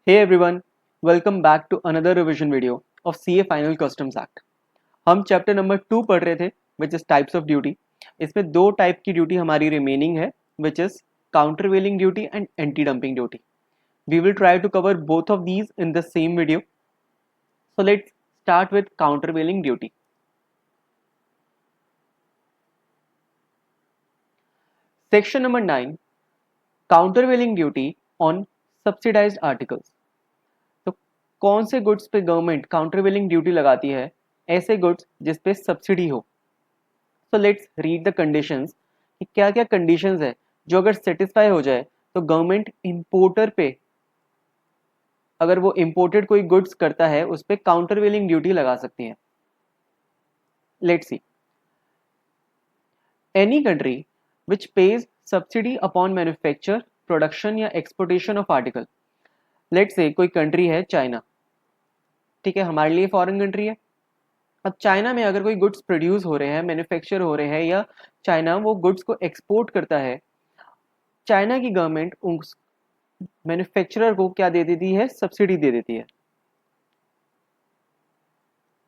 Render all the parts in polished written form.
Hey everyone, welcome back to another revision video of CA Final Customs Act. हम chapter number 2 पढ़ रहे थे which is types of duty. इसमें दो type की ड्यूटी हमारी रिमेनिंग है which is countervailing duty and anti dumping duty. We will try to cover both of these in the same video. So let's start with countervailing duty. Section number 9, countervailing duty on subsidized articles. तो कौन से goods पे government countervailing duty लगाती है? ऐसे goods जिस पे subsidy हो. So let's read the conditions कि क्या क्या कंडीशंस है जो अगर सेटिस्फाई हो जाए तो गवर्नमेंट इंपोर्टर पे, अगर वो इंपोर्टेड कोई गुड्स करता है उस पर काउंटरवेलिंग ड्यूटी लगा सकती है. Let's see. Any country which pays subsidy upon manufacture, production या exportation of article. Let's say कोई कंट्री है चाइना, ठीक है, हमारे लिए फॉरेन कंट्री है. अब चाइना में अगर कोई गुड्स प्रोड्यूस हो रहे हैं, मैन्युफैक्चर हो रहे हैं, या चाइना वो गुड्स को एक्सपोर्ट करता है, चाइना की गवर्नमेंट उस मैन्युफैक्चरर को क्या दे देती है? सब्सिडी दे देती है.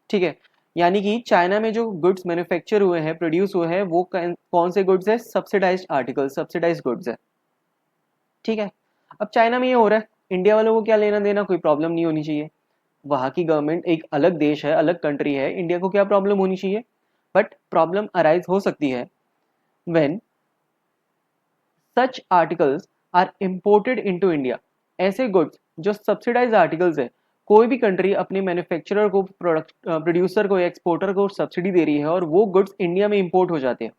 ठीक है, यानी कि चाइना में जो गुड्स मैन्युफैक्चर हुए हैं, प्रोड्यूस हुए हैं, वो कौन से गुड्स है? सब्सिडाइज्ड आर्टिकल, सब्सिडाइज्ड गुड्स है. ठीक है, अब चाइना में ये हो रहा है, इंडिया वालों को क्या लेना देना? कोई प्रॉब्लम नहीं होनी चाहिए. वहाँ की गवर्नमेंट एक अलग देश है, अलग कंट्री है, इंडिया को क्या प्रॉब्लम होनी चाहिए? बट प्रॉब्लम अराइज हो सकती है when such articles are imported into India. ऐसे गुड्स जो सब्सिडाइज आर्टिकल्स है, कोई भी कंट्री अपने मैन्युफैक्चरर को, प्रोड्यूसर को या एक्सपोर्टर को सब्सिडी दे रही है और वो गुड्स इंडिया में इंपोर्ट हो जाते हैं,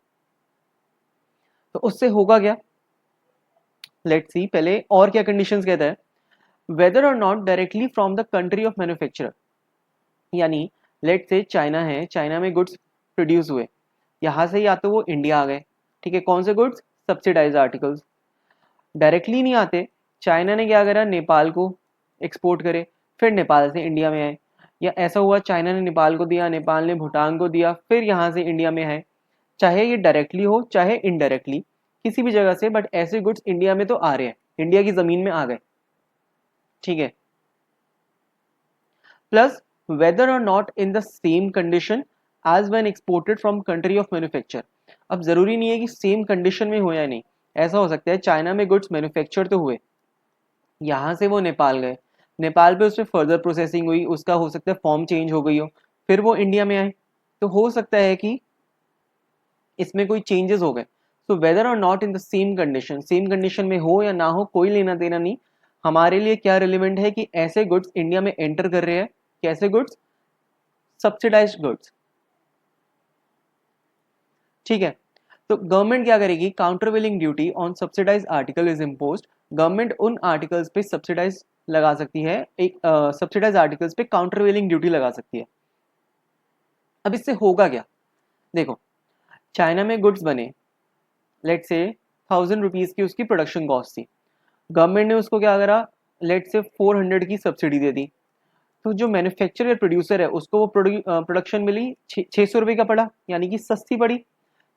तो उससे होगा क्या? Let's see. पहले और क्या कंडीशंस कहता है? वेदर और not directly from the country of manufacturer. यानी लेट से चाइना है, चाइना में गुड्स प्रोड्यूस हुए, यहाँ से या तो वो इंडिया आ गए, ठीक है, कौन से गुड्स? Subsidise articles. डायरेक्टली नहीं आते, चाइना ने क्या करा? नेपाल को एक्सपोर्ट करे, फिर नेपाल से इंडिया में आए, या ऐसा हुआ चाइना ने नेपाल को दिया, नेपाल ने भूटान को दिया, फिर यहाँ से इंडिया में आए. चाहे ये डायरेक्टली हो चाहे इनडायरेक्टली, किसी भी जगह से, बट ऐसे गुड्स इंडिया में तो आ रहे हैं, इंडिया की जमीन में आ गए. ठीक है. प्लस वेदर और not in the same condition as when exported from country of manufacture. अब जरूरी नहीं है कि सेम कंडीशन में हो या नहीं. ऐसा हो सकता है चाइना में गुड्स मैन्युफैक्चर तो हुए, यहाँ से वो नेपाल गए, नेपाल पे उसमें फर्दर प्रोसेसिंग हुई, उसका हो सकता है फॉर्म चेंज हो गई हो, फिर वो इंडिया में आए, तो हो सकता है कि इसमें कोई चेंजेस हो गए. सो वेदर और not in the same condition, same condition में हो या ना हो, कोई लेना देना नहीं. हमारे लिए क्या रिलेवेंट है कि ऐसे गुड्स इंडिया में एंटर कर रहे हैं. कैसे गुड्स? Subsidised goods. ठीक है, तो गवर्नमेंट क्या करेगी? Countervailing duty on subsidize article is imposed. Government उन आर्टिकल्स पे सब्सिडाइज लगा सकती है, एक सब्सिडाइज आर्टिकल्स पे काउंटरवेलिंग ड्यूटी लगा सकती है. अब इससे होगा क्या? देखो, चाइना में गुड्स बने, लेट से 1000 रुपीज की उसकी प्रोडक्शन कॉस्ट थी, गवर्नमेंट ने उसको क्या करा? लेट से 400 की सब्सिडी दे दी. तो जो मैन्युफैक्चरर प्रोड्यूसर है उसको वो प्रोडक्शन मिली 600 रुपये का पड़ा, यानी कि सस्ती पड़ी.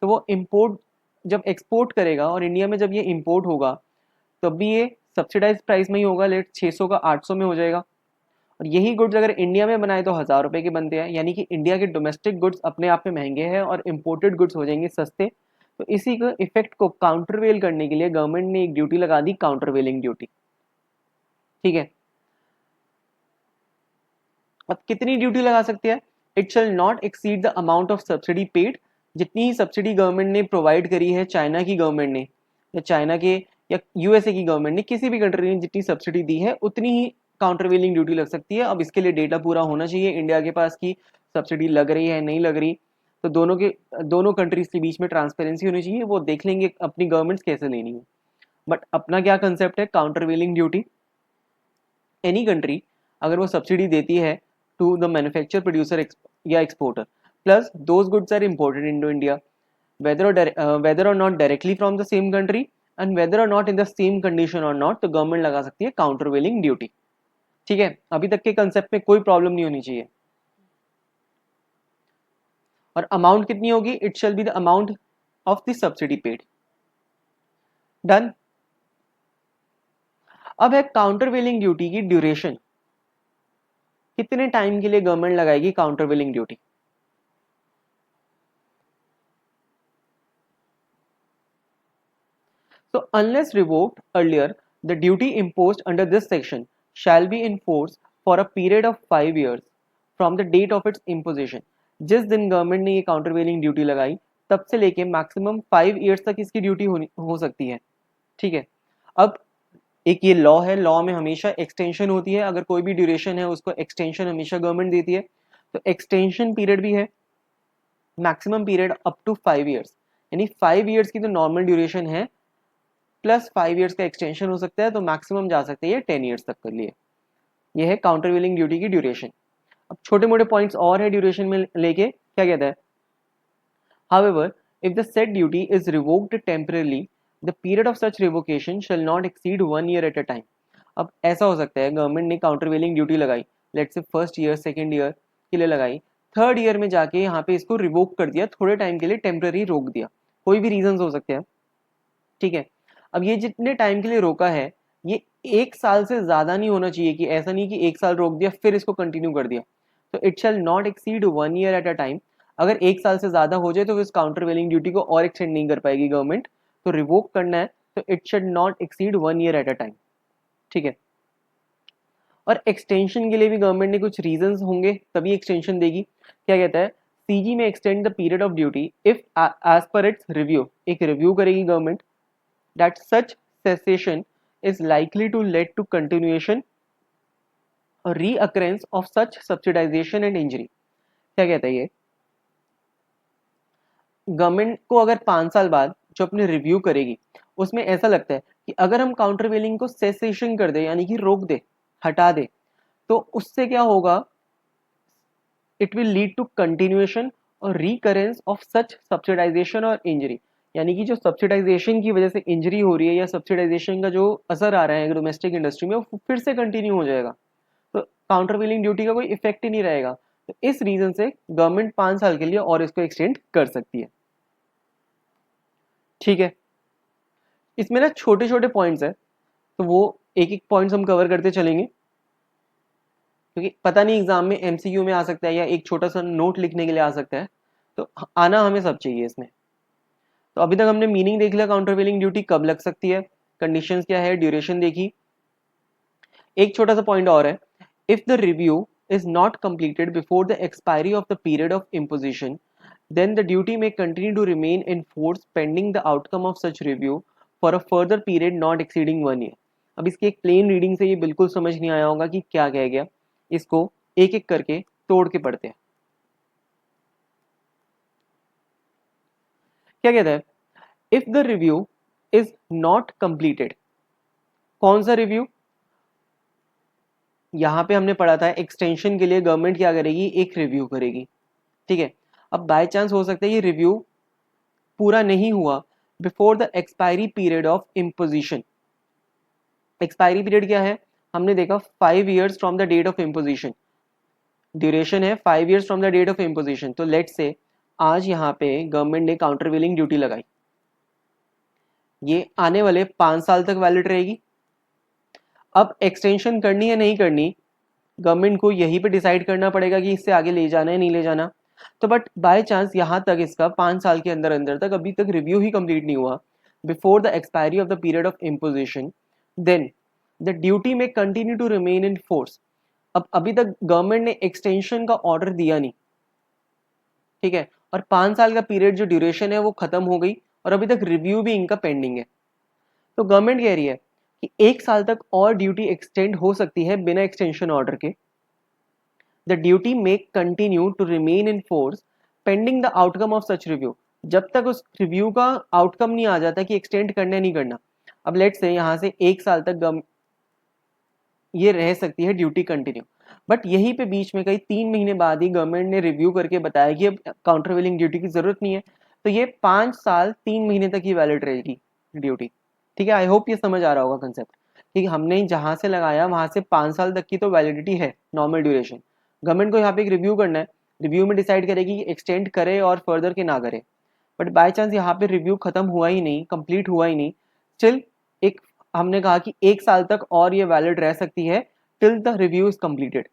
तो वो इंपोर्ट जब एक्सपोर्ट करेगा और इंडिया में जब ये इंपोर्ट होगा तब भी ये सब्सिडाइज प्राइस में ही होगा, लेट 600 का 800 में हो जाएगा. और यही गुड्स अगर इंडिया में बनाए तो 1000 रुपये के बनते हैं, यानी कि इंडिया के डोमेस्टिक गुड्स अपने आप में महंगे हैं और इम्पोर्टेड गुड्स हो जाएंगे सस्ते. तो इसी का इफेक्ट को काउंटरवेल करने के लिए गवर्नमेंट ने एक ड्यूटी लगा दी, काउंटरवेलिंग ड्यूटी. ठीक है, अब कितनी ड्यूटी लगा सकती है? It shall not exceed the amount of subsidy paid. जितनी ही सब्सिडी गवर्नमेंट ने प्रोवाइड करी है, चाइना की गवर्नमेंट ने या चाइना के या यूएसए की गवर्नमेंट ने, किसी भी कंट्री ने जितनी सब्सिडी दी है उतनी ही काउंटरवेलिंग ड्यूटी लग सकती है. अब इसके लिए डेटा पूरा होना चाहिए इंडिया के पास की सब्सिडी लग रही है नहीं लग रही. तो दोनों कंट्रीज के बीच में ट्रांसपेरेंसी होनी चाहिए, वो देख लेंगे अपनी गवर्नमेंट्स कैसे लेनी है. बट अपना क्या कंसेप्ट है? Countervailing duty. एनी कंट्री अगर वो सब्सिडी देती है टू द मैन्युफैक्चर, प्रोड्यूसर या exporter, plus those goods are imported into India, whether or not directly from the same country and whether or not in the same condition or not, तो government लगा सकती है countervailing duty. ठीक है, अभी तक के कंसेप्ट में कोई प्रॉब्लम नहीं होनी चाहिए. और अमाउंट कितनी होगी? It shall be the amount of the subsidy paid. Done. अब है काउंटर वेलिंग ड्यूटी की ड्यूरेशन, कितने टाइम के लिए गवर्नमेंट लगाएगी counter welding duty. So unless revoked earlier, the duty imposed under this section shall be in force for a period of 5 years from the date of its imposition। जिस दिन government ने ये counter वेलिंग duty लगाई तब से लेके maximum 5 years तक इसकी ड्यूटी हो सकती है। ठीक है, अब एक ये लॉ है, लॉ में हमेशा एक्सटेंशन होती है, अगर कोई भी ड्यूरेशन है उसको एक्सटेंशन हमेशा गवर्नमेंट देती है। तो एक्सटेंशन पीरियड भी है, maximum period up to 5 years, यानी 5 इयर्स की तो नॉर्मल ड्यूरेशन है, प्लस 5 इयर्स का एक्सटेंशन हो सकता है, तो मैक्सिमम जा सकते हैं 10 इयर्स तक के लिए। यह है काउंटर वेलिंग ड्यूटी की ड्यूरेशन। अब छोटे मोटे पॉइंट्स और है ड्यूरेशन में लेके, क्या कहता है, However, if the said duty is revoked temporarily, the period of such revocation shall not exceed 1 year at a time। अब ऐसा हो सकता है गवर्नमेंट ने काउंटर वेलिंग ड्यूटी लगाई, let's say first year second year के लिए लगाई, थर्ड ईयर में जाके यहाँ पे इसको रिवोक कर दिया, थोड़े टाइम के लिए टेम्पररी रोक दिया, कोई भी रीजन हो सकते हैं। ठीक है, अब ये जितने टाइम के लिए रोका है ये 1 साल से ज्यादा नहीं होना चाहिए, कि ऐसा नहीं कि 1 साल रोक दिया फिर इसको कंटिन्यू कर दिया। तो it shall not exceed 1 year at a time. अगर 1 साल से ज्यादा हो जाए तो इस काउंटर वेलिंग ड्यूटी को और एक्सटेंड नहीं कर पाएगी गवर्नमेंट, तो रिवोक करना है तो it should not exceed 1 year at a time. ठीक है, और एक्सटेंशन के लिए भी गवर्नमेंट ने कुछ रीजंस होंगे तभी एक्सटेंशन देगी। क्या कहता है, सीजी में extend the period of duty if as per its review, एक रिव्यू करेगी government, that such cessation is likely to lead to continuation or reoccurrence of such subsidization and injury। क्या कहता है ये, गवर्नमेंट को अगर 5 साल बाद जो अपने रिव्यू करेगी उसमें ऐसा लगता है कि अगर हम काउंटर वेलिंग को सेसेशन कर दे, यानी कि रोक दे, हटा दे, तो उससे क्या होगा, it will lead to continuation और रिकरेंस ऑफ सच सब्सिडाइजेशन और इंजरी। यानी कि जो सब्सिडाइजेशन की वजह से इंजरी हो रही है या सब्सिडाइजेशन का जो असर आ रहा है डोमेस्टिक इंडस्ट्री में वो फिर से कंटिन्यू हो जाएगा, तो काउंटर वेलिंग ड्यूटी का कोई इफेक्ट ही नहीं रहेगा। तो इस रीजन से गवर्नमेंट 5 साल के लिए और इसको एक्सटेंड कर सकती है। ठीक है, इसमें ना छोटे छोटे पॉइंट्स है, तो वो एक एक पॉइंट्स हम कवर करते चलेंगे, क्योंकि पता नहीं एग्जाम में एमसीक्यू में आ सकता है या एक छोटा सा नोट लिखने के लिए आ सकता है, तो आना हमें सब चाहिए इसमें। तो अभी तक हमने मीनिंग देख लिया, काउंटर वेलिंग ड्यूटी कब लग सकती है, कंडीशंस क्या है, ड्यूरेशन देखी। एक छोटा सा पॉइंट और है, if the review is not completed before the expiry of the period of imposition, then the duty may continue to remain in force pending the outcome of such review for a further period not exceeding 1 year। अब इसकी एक plane reading से ये बिल्कुल समझ नहीं आया होगा कि क्या कह गया, इसको एक एक करके तोड़ के पढ़ते हैं। क्या कहता है, if the review is not completed, कौन सा रिव्यू, यहाँ पे हमने पढ़ा था एक्सटेंशन के लिए गवर्नमेंट क्या करेगी, एक रिव्यू करेगी। ठीक है, अब बाय चांस हो सकता है ये रिव्यू पूरा नहीं हुआ before the expiry period of imposition. Expiry period क्या है, हमने देखा 5 years from the date of imposition, duration है 5 years from the date of imposition. तो लेट्स से आज यहाँ पे गवर्नमेंट ने काउंटर वेलिंग ड्यूटी लगाई, ये आने वाले 5 साल तक वैलिड रहेगी। अब एक्सटेंशन करनी है नहीं करनी, गवर्नमेंट को यहीं पे डिसाइड करना पड़ेगा कि इससे आगे ले जाना है नहीं ले जाना। तो बट बाय चांस यहाँ तक इसका 5 साल के अंदर अंदर तक अभी तक रिव्यू ही कंप्लीट नहीं हुआ before the expiry of the period of imposition, then the duty में continue to remain in force. अब अभी तक गवर्नमेंट ने एक्सटेंशन का ऑर्डर दिया नहीं, ठीक है, और 5 साल का पीरियड जो ड्यूरेशन है वो खत्म हो गई और अभी तक रिव्यू भी इनका पेंडिंग है। तो गवर्नमेंट कह रही है कि 1 साल तक और ड्यूटी एक्सटेंड हो सकती है बिना एक्सटेंशन ऑर्डर के। The duty may continue to remain in force pending the outcome of such review, जब तक उस रिव्यू का आउटकम नहीं आ जाता कि एक्सटेंड करना नहीं करना। अब लेट्स से यहाँ से 1 साल तक ये रह सकती है ड्यूटी कंटिन्यू, बट यहीं पे बीच में कई 3 महीने बाद ही गवर्नमेंट ने रिव्यू करके बताया कि अब काउंटर वेलिंग ड्यूटी की जरूरत नहीं है, तो ये 5 साल 3 महीने तक ही वैलिड रहेगी ड्यूटी। ठीक है, आई होप ये समझ आ रहा होगा कंसेप्ट, कि हमने जहां से लगाया वहां से 5 साल तक की तो वैलिडिटी है, नॉर्मल ड्यूरेशन। गवर्नमेंट को यहाँ पे एक रिव्यू करना है, रिव्यू में डिसाइड करेगी कि एक्सटेंड करे और फर्दर के ना करे, बट बाय चांस यहाँ पे रिव्यू खत्म हुआ ही नहीं, कंप्लीट हुआ ही नहीं, स्टिल एक हमने कहा कि 1 साल तक और ये वैलिड रह सकती है till the review is completed.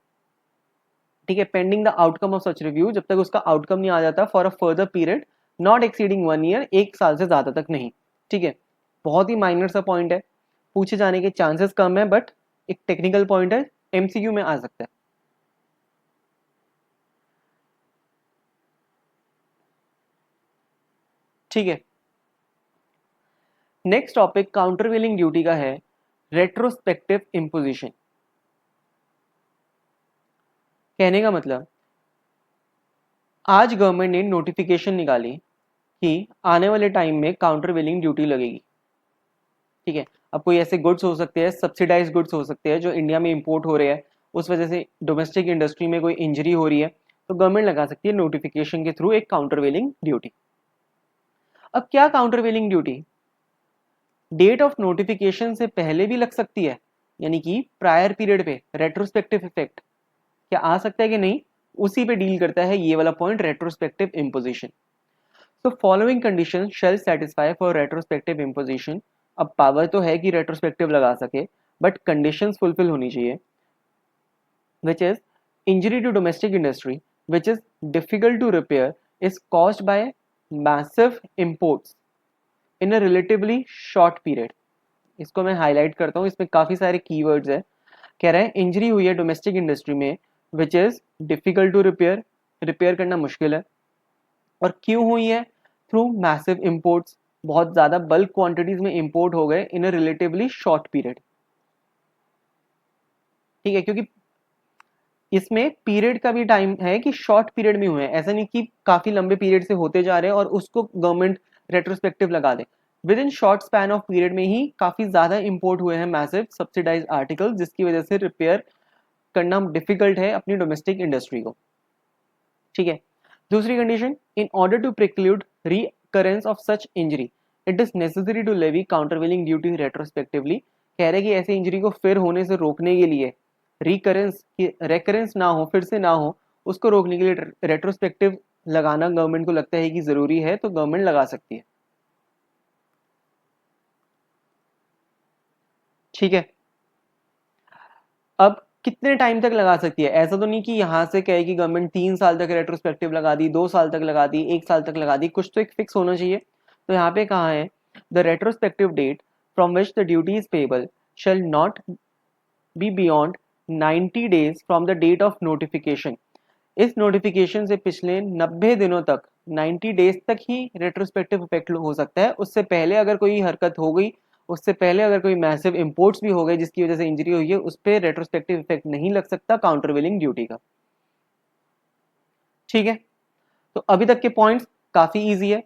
ठीक है, pending the outcome of such review, जब तक उसका आउटकम नहीं आ जाता, for a further period not exceeding 1 year, 1 साल से ज्यादा तक नहीं। ठीक है, बहुत ही माइनर सा पॉइंट है, पूछे जाने के चांसेस कम है, बट एक टेक्निकल पॉइंट है, एमसीक्यू में आ सकता है। ठीक है, नेक्स्ट टॉपिक काउंटरवेलिंग ड्यूटी का है, रेट्रोस्पेक्टिव इम्पोजिशन। कहने का मतलब, आज गवर्नमेंट ने नोटिफिकेशन निकाली कि आने वाले टाइम में काउंटरवेलिंग ड्यूटी लगेगी। ठीक है, अब कोई ऐसे गुड्स हो सकते हैं, सब्सिडाइज गुड्स हो सकते हैं जो इंडिया में इंपोर्ट हो रहे हैं, उस वजह से डोमेस्टिक इंडस्ट्री में कोई इंजरी हो रही है, तो गवर्नमेंट लगा सकती है नोटिफिकेशन के थ्रू एक काउंटरवेलिंग ड्यूटी। अब क्या countervailing duty date of notification से पहले भी लग सकती है, यानी कि प्रायर पीरियड पे रेट्रोस्पेक्टिव इफेक्ट क्या आ सकता है कि नहीं, उसी पे डील करता है ये वाला पॉइंट, रेट्रोस्पेक्टिव इम्पोजिशन। तो following condition shall satisfy for retrospective imposition. अब पावर तो है कि रेट्रोस्पेक्टिव लगा सके, बट कंडीशंस फुलफिल होनी चाहिए, which is injury to domestic industry which is difficult to repair is caused by massive imports in a relatively short period। इसको मैं हाईलाइट करता हूँ, इसमें काफी सारे कीवर्ड्स है। कह रहे हैं इंजरी हुई है डोमेस्टिक इंडस्ट्री में, which is difficult to repair, repair करना मुश्किल है, और क्यों हुई है, थ्रू मैसिव इंपोर्ट्स, बहुत ज्यादा बल्क क्वांटिटीज में इंपोर्ट हो गए इन अ रिलेटिवली शॉर्ट पीरियड। ठीक है, क्योंकि इसमें पीरियड का भी टाइम है कि शॉर्ट पीरियड में हुए हैं, ऐसा नहीं कि काफी लंबे पीरियड से होते जा रहे हैं और उसको गवर्नमेंट रेट्रोस्पेक्टिव लगा दे। Within short span of period में ही काफी ज्यादा इंपोर्ट हुए हैं मैसिव सब्सिडाइज आर्टिकल, जिसकी वजह से रिपेयर करना डिफिकल्ट है अपनी डोमेस्टिक इंडस्ट्री को। ठीक है, दूसरी condition, in order to preclude recurrence of such injury it is necessary to levy countervailing duty retrospectively. कह रहे कि ऐसी इंजरी को फिर होने से रोकने के लिए, रिकरेंस की रेकरेंस ना हो, फिर से ना हो, उसको रोकने के लिए रेट्रोस्पेक्टिव लगाना गवर्नमेंट को लगता है कि जरूरी है, तो गवर्नमेंट लगा सकती है। ठीक है, अब कितने टाइम तक लगा सकती है, ऐसा तो नहीं कि यहां से कहे कि गवर्नमेंट 3 साल तक रेट्रोस्पेक्टिव लगा दी, 2 साल तक लगा दी, 1 साल तक लगा दी, कुछ तो एक फिक्स होना चाहिए। तो यहाँ पे कहा है, the retrospective date from which the duty is payable shall not be beyond 90 days from the date of notification. इस नोटिफिकेशन से पिछले 90 दिनों तक, 90 डेज तक ही रेट्रोस्पेक्टिव इफेक्ट हो सकता है, उससे पहले अगर कोई हरकत हो गई, उससे पहले अगर कोई मैसिव इंपोर्ट्स भी हो गए जिसकी वजह से इंजरी हुई है, उस पर रेट्रोस्पेक्टिव इफेक्ट नहीं लग सकता काउंटरवेलिंग ड्यूटी का। ठीक है, तो अभी तक के पॉइंट्स काफी इजी है।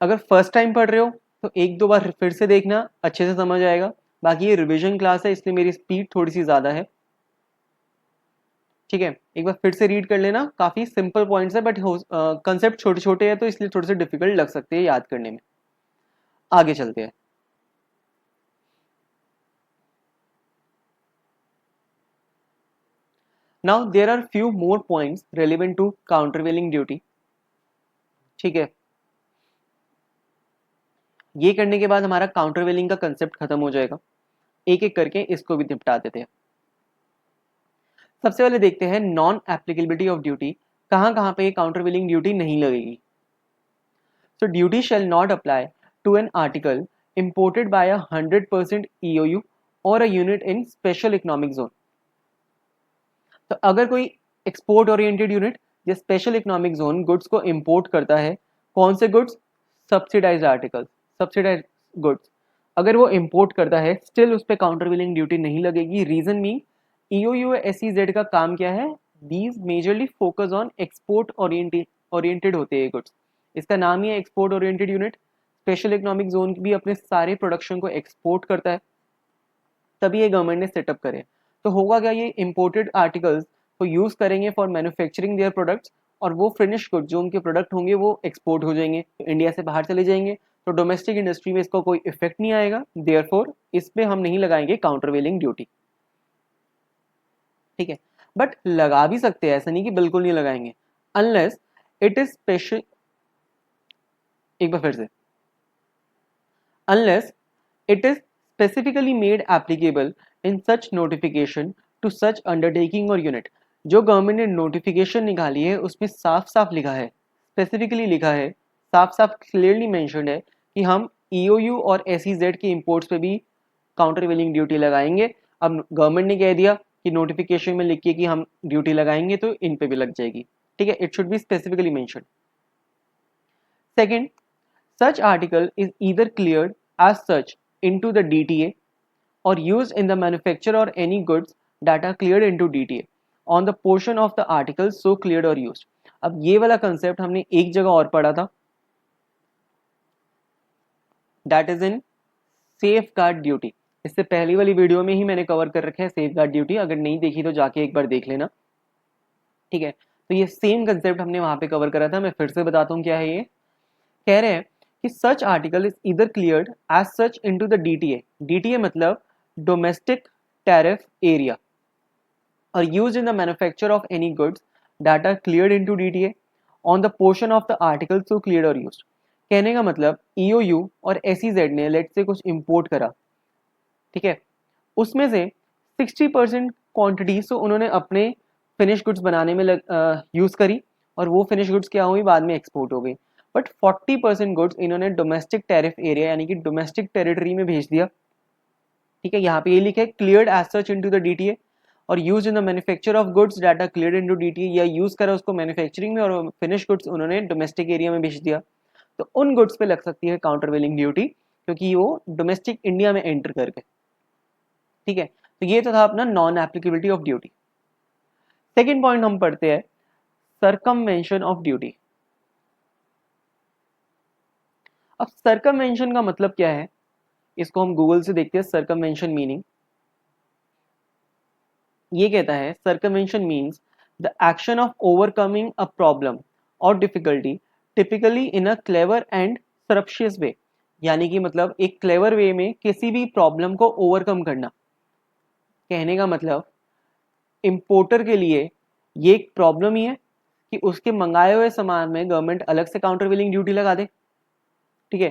अगर फर्स्ट टाइम पढ़ रहे हो तो एक दो बार फिर से देखना, अच्छे से समझ आएगा। बाकी ये रिवीजन क्लास है, इसलिए मेरी स्पीड थोड़ी सी ज्यादा है। ठीक है, एक बार फिर से रीड कर लेना, काफी सिंपल पॉइंट्स है, बट कंसेप्ट छोटे छोटे हैं तो इसलिए थोड़े से डिफिकल्ट लग सकते हैं याद करने में। आगे चलते हैं। Now there are few more points relevant to countervailing duty. ठीक है, ये करने के बाद हमारा काउंटरवेलिंग का कंसेप्ट खत्म हो जाएगा। एक एक करके इसको भी निपटा देते हैं। सबसे पहले देखते हैं नॉन एप्लीकेबिलिटी ऑफ ड्यूटी, कहां कहां पे काउंटरवेलिंग ड्यूटी नहीं लगेगी। So duty shall not apply to an article imported by 100% EOU or a unit in special economic zone। तो अगर कोई एक्सपोर्ट ओरिएंटेड यूनिट या स्पेशल इकोनॉमिक जोन गुड्स को इंपोर्ट करता है, कौन से goods, subsidised article, subsidised goods, अगर वो इंपोर्ट करता है, स्टिल उस पर काउंटरवेलिंग ड्यूटी नहीं लगेगी। रीजन मी, ईओयू एसईजेड का काम क्या है, these majorly focus on export oriented होते हैं गुड्स, इसका नाम ही है export oriented unit. Special economic zone भी अपने सारे प्रोडक्शन को एक्सपोर्ट करता है, तभी ये गवर्नमेंट ने सेटअप करे। तो होगा क्या, ये इंपोर्टेड आर्टिकल्स को यूज करेंगे फॉर मैन्युफैक्चरिंग देयर प्रोडक्ट्स, और वो फिनिश गुड जो उनके प्रोडक्ट होंगे वो एक्सपोर्ट हो जाएंगे, तो इंडिया से बाहर चले जाएंगे, तो डोमेस्टिक इंडस्ट्री में इसका कोई इफेक्ट नहीं आएगा, देयरफॉर इस पे हम नहीं लगाएंगे काउंटरवेलिंग ड्यूटी। ठीक है, बट लगा भी सकते हैं, ऐसा नहीं कि बिल्कुल नहीं लगाएंगे, अनलेस इट इज स्पेशल। एक बार फिर से, unless it is specifically made applicable in such notification to such undertaking or unit। जो गवर्नमेंट ने नोटिफिकेशन निकाली है उसमें साफ साफ लिखा है, स्पेसिफिकली लिखा है, साफ साफ क्लियरली मेंशन्ड है कि हम EOU और SEZ के इंपोर्ट्स पे भी काउंटर वेलिंग ड्यूटी लगाएंगे। अब गवर्नमेंट ने कह दिया कि नोटिफिकेशन में लिख के कि हम ड्यूटी लगाएंगे तो इन पे भी लग जाएगी, ठीक है। It should be specifically mentioned. Second, such article is either cleared as such into the DTA or used in the manufacture or any goods that are cleared into DTA on the portion of the article so cleared or used। अब ये वाला concept हमने एक जगह और पढ़ा था, that is in safe guard duty. इससे पहली वाली वीडियो में ही मैंने कवर कर रखा है सेफ गार्ड ड्यूटी, अगर नहीं देखी तो जाके एक बार देख लेना, ठीक है। तो ये सेम कंसेप्ट हमने वहां पे कवर करा था, मैं फिर से बताता हूँ क्या है ये। कह रहे हैं कि such article is either cleared as such into the DTA। DTA मतलब डोमेस्टिक टैरिफ एरिया, और used in the manufacture of any goods that are cleared into DTA on the portion of the article so cleared और used. कहने का मतलब EOU और SEZ ने late से कुछ इंपोर्ट करा, ठीक है, उसमें से 60% क्वांटिटी तो उन्होंने अपने फिनिश गुड्स बनाने में यूज करी, और वो फिनिश गुड्स क्या हुई, बाद में एक्सपोर्ट हो गई। बट 40% गुड्स इन्होंने डोमेस्टिक टैरिफ एरिया यानी कि डोमेस्टिक टेरिटरी में भेज दिया, ठीक है। यहाँ पे ये लिखा है cleared as such into the DTA और use in the manufacture of goods that are cleared into DTA, या यूज करा उसको मैन्युफैक्चरिंग में और फिनिश गुड्स उन्होंने डोमेस्टिक एरिया में भेज दिया, तो उन गुड्स पे लग सकती है काउंटर वेलिंग ड्यूटी, क्योंकि वो डोमेस्टिक इंडिया में एंटर कर गए, ठीक है। तो ये तो था अपना non applicability of duty. Second point हम पढ़ते हैं सर्कमवेंशन ऑफ ड्यूटी। अब सर्कमवेंशन का मतलब क्या है, इसको हम गूगल से देखते हैं। सर्कमवेंशन मीनिंग ये कहता है, circumvention means the action of overcoming a problem और difficulty typically in a clever and surreptitious way. यानी कि मतलब एक क्लेवर वे में किसी भी प्रॉब्लम को ओवरकम करना। कहने का मतलब इंपोर्टर के लिए ये एक प्रॉब्लम ही है कि उसके मंगाए हुए सामान में गवर्नमेंट अलग से काउंटर वेलिंग ड्यूटी लगा दे, ठीक है।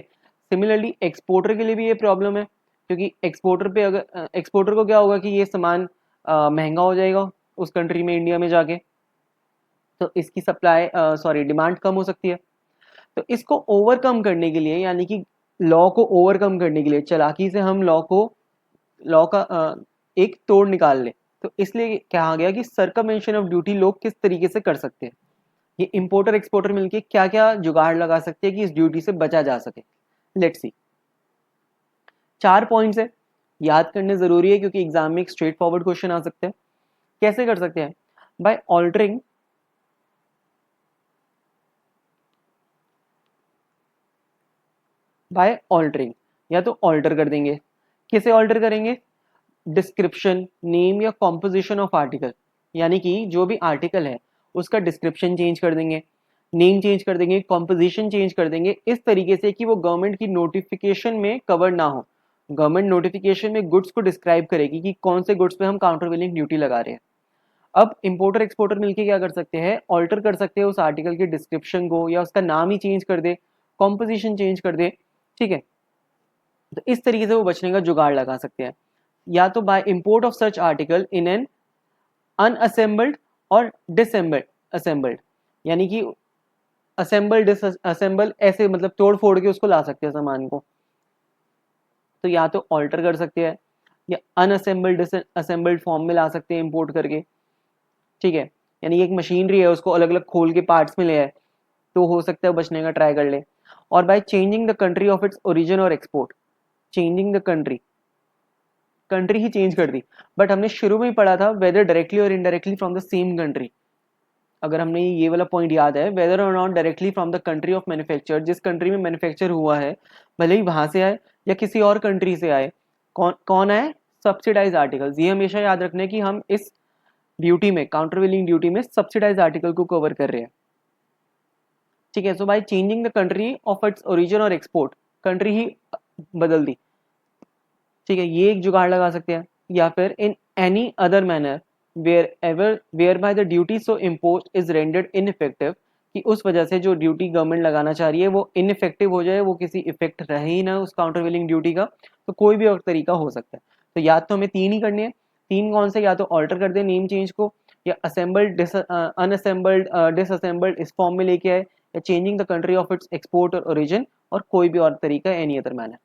सिमिलरली एक्सपोर्टर के लिए भी ये प्रॉब्लम है, क्योंकि एक्सपोर्टर पे अगर एक्सपोर्टर को क्या होगा कि ये सामान महंगा हो जाएगा उस कंट्री में, इंडिया में जाके, तो इसकी सप्लाई डिमांड कम हो सकती है। तो इसको ओवरकम करने के लिए, यानी कि लॉ को ओवरकम करने के लिए चालाकी से हम लॉ का एक तोड़ निकाल ले, तो इसलिए कहा गया कि सर्कमवेंशन ऑफ ड्यूटी लोग किस तरीके से कर सकते हैं, ये इंपोर्टर एक्सपोर्टर मिलके क्या क्या जुगाड़ लगा सकते हैं कि इस ड्यूटी से बचा जा सके। लेट्स सी, 4 पॉइंट्स है, याद करने जरूरी है क्योंकि एग्जाम में एक स्ट्रेट फॉरवर्ड क्वेश्चन आ सकते हैं। कैसे कर सकते हैं, बाय ऑल्टरिंग या तो ऑल्टर कर देंगे। किसे ऑल्टर करेंगे, डिस्क्रिप्शन, नेम या कॉम्पोजिशन ऑफ आर्टिकल, यानी कि जो भी आर्टिकल है उसका डिस्क्रिप्शन चेंज कर देंगे, नेम चेंज कर देंगे, कॉम्पोजिशन चेंज कर देंगे, इस तरीके से कि वो गवर्नमेंट की नोटिफिकेशन में कवर ना हो। गवर्नमेंट नोटिफिकेशन में गुड्स को डिस्क्राइब करेगी कि कौन से गुड्स पे हम काउंटर वेलिंग ड्यूटी लगा रहे हैं। अब इंपोर्टर एक्सपोर्टर मिलके क्या कर सकते हैं, ऑल्टर कर सकते हैं उस आर्टिकल के डिस्क्रिप्शन को, या उसका नाम ही चेंज कर दे, कॉम्पोजिशन चेंज कर दे, ठीक है। तो इस तरीके से वो बचने का जुगाड़ लगा सकते हैं। या तो by import of such article in an unassembled और डिसएम्बल्ड असेंबल्ड, यानी कि असेंबल डिसअसेंबल ऐसे मतलब तोड़ फोड़ के उसको ला सकते हैं सामान को। तो या तो ऑल्टर कर सकते हैं या अनअसेंबल्ड डिसअसेंबल्ड फॉर्म में ला सकते हैं इंपोर्ट करके, ठीक है। यानी एक मशीनरी है उसको अलग अलग खोल के पार्ट्स में ले आए, तो हो सकता है बचने का ट्राई कर ले। और by changing the country of its origin और एक्सपोर्ट, चेंजिंग द कंट्री ही चेंज कर दी, बट हमने शुरू में ही पढ़ा था वेदर डायरेक्टली और indirectly from the same country. अगर हमने ये वाला पॉइंट याद है, वेदर और not directly from the country of manufacture, जिस कंट्री में मैन्युफैक्चर हुआ है भले ही वहां से आए या किसी और कंट्री से आए, कौन आए, सब्सिडाइज आर्टिकल्स। ये हमेशा याद रखना है कि हम इस ड्यूटी में, काउंटर वेलिंग ड्यूटी में सब्सिडाइज आर्टिकल को कवर कर रहे हैं, ठीक है। So by changing the country of its origin और एक्सपोर्ट, कंट्री ही बदल दी, ठीक है, ये एक जुगाड़ लगा सकते हैं। या फिर in any other manner wherever whereby the duty so imposed is rendered ineffective कि उस वजह से जो ड्यूटी गवर्नमेंट लगाना चाह रही है वो इनइफेक्टिव हो जाए, वो किसी इफेक्ट रहे ही ना उस काउंटर वेलिंग ड्यूटी का। तो कोई भी और तरीका हो सकता है। तो या तो हमें तीन ही करने हैं। तीन कौन से? या तो ऑल्टर कर दे नेम चेंज को, या असेंबल्ड अनअसेंबल्ड डिसअसेंबल्ड इस फॉर्म में लेके आए, या changing the country of it's export और ओरिजिन, और कोई भी और तरीका, एनी अदर मैनर।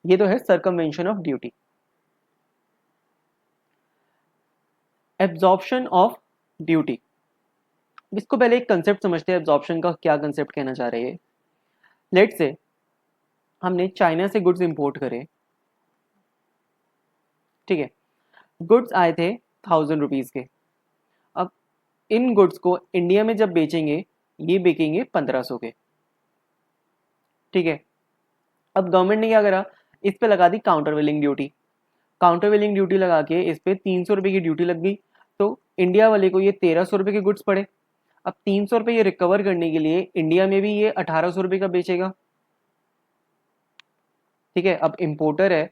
ये तो है circumvention of duty. Absorption of duty, इसको पहले एक कंसेप्ट समझते हैं, एब्जॉर्प्शन का क्या कंसेप्ट कहना चाह रहे हैं। लेट से हमने चाइना से गुड्स इंपोर्ट करे, ठीक है, गुड्स आए थे 1000 रुपीज़ के। अब इन गुड्स को इंडिया में जब बेचेंगे, ये बिकेंगे 1500 के, ठीक है। अब गवर्नमेंट ने क्या करा, इस पे लगा दी countervailing duty. Countervailing duty लगा के इस पे 300 रुपये की ड्यूटी लग गई, तो इंडिया वाले को ये 1300 रुपये के गुड्स पड़े। अब 300 रुपये ये रिकवर करने के लिए इंडिया में भी ये 1800 रुपये का बेचेगा, ठीक है। अब इम्पोर्टर है,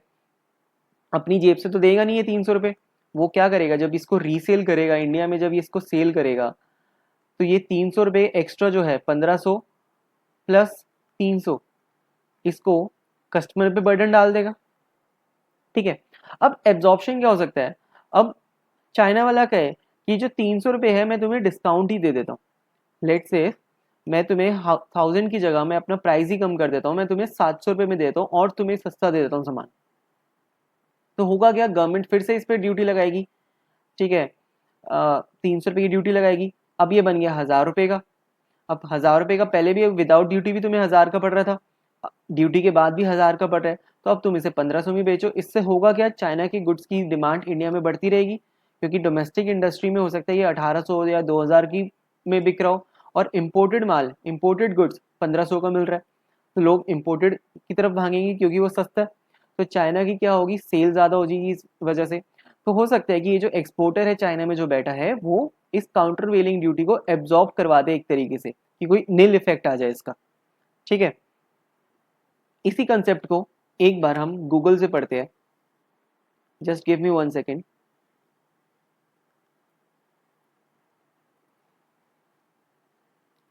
अपनी जेब से तो देगा नहीं है 300 रुपये। वो क्या करेगा, जब इसको रीसेल करेगा इंडिया में, जब ये इसको सेल करेगा, तो ये 300 रुपये एक्स्ट्रा जो है 1500 प्लस 300, इसको कस्टमर पे बर्डन डाल देगा, ठीक है। अब एब्जॉर्प्शन क्या हो सकता है, अब चाइना वाला कहे कि जो 300 रुपये है मैं तुम्हें डिस्काउंट ही दे देता हूँ। लेट से मैं तुम्हें 1000 की जगह मैं अपना प्राइस ही कम कर देता हूँ, मैं तुम्हें 700 रुपये में देता हूँ और तुम्हें सस्ता दे देता हूँ सामान। तो होगा क्या, गवर्नमेंट फिर से इस पर ड्यूटी लगाएगी, ठीक है। 300 रुपये की ड्यूटी लगाएगी। अब ये बन गया 1000 रुपये का। अब 1000 रुपये का पहले भी विदाउट ड्यूटी भी तुम्हें 1000 का पड़ रहा था, ड्यूटी के बाद भी 1000 का पड़ रहा है, तो अब तुम इसे 1500 में बेचो। इससे होगा क्या, चाइना की गुड्स की डिमांड इंडिया में बढ़ती रहेगी, क्योंकि डोमेस्टिक इंडस्ट्री में हो सकता है ये 1800 या 2000 की में बिक रहा हो, और इम्पोर्टेड माल, इम्पोर्टेड गुड्स 1500 का मिल रहा है, तो लोग इम्पोर्टेड की तरफ भागेंगे क्योंकि वो सस्ता है। तो चाइना की क्या होगी, सेल ज़्यादा हो जाएगी इस वजह से। तो हो सकता है कि ये जो एक्सपोर्टर है चाइना में जो बैठा है, वो इस काउंटर वेलिंग ड्यूटी को एब्जॉर्ब करवा दे एक तरीके से, कि कोई नील इफेक्ट आ जाए इसका, ठीक है। इसी कंसेप्ट को एक बार हम गूगल से पढ़ते हैं। Just give me 1 second.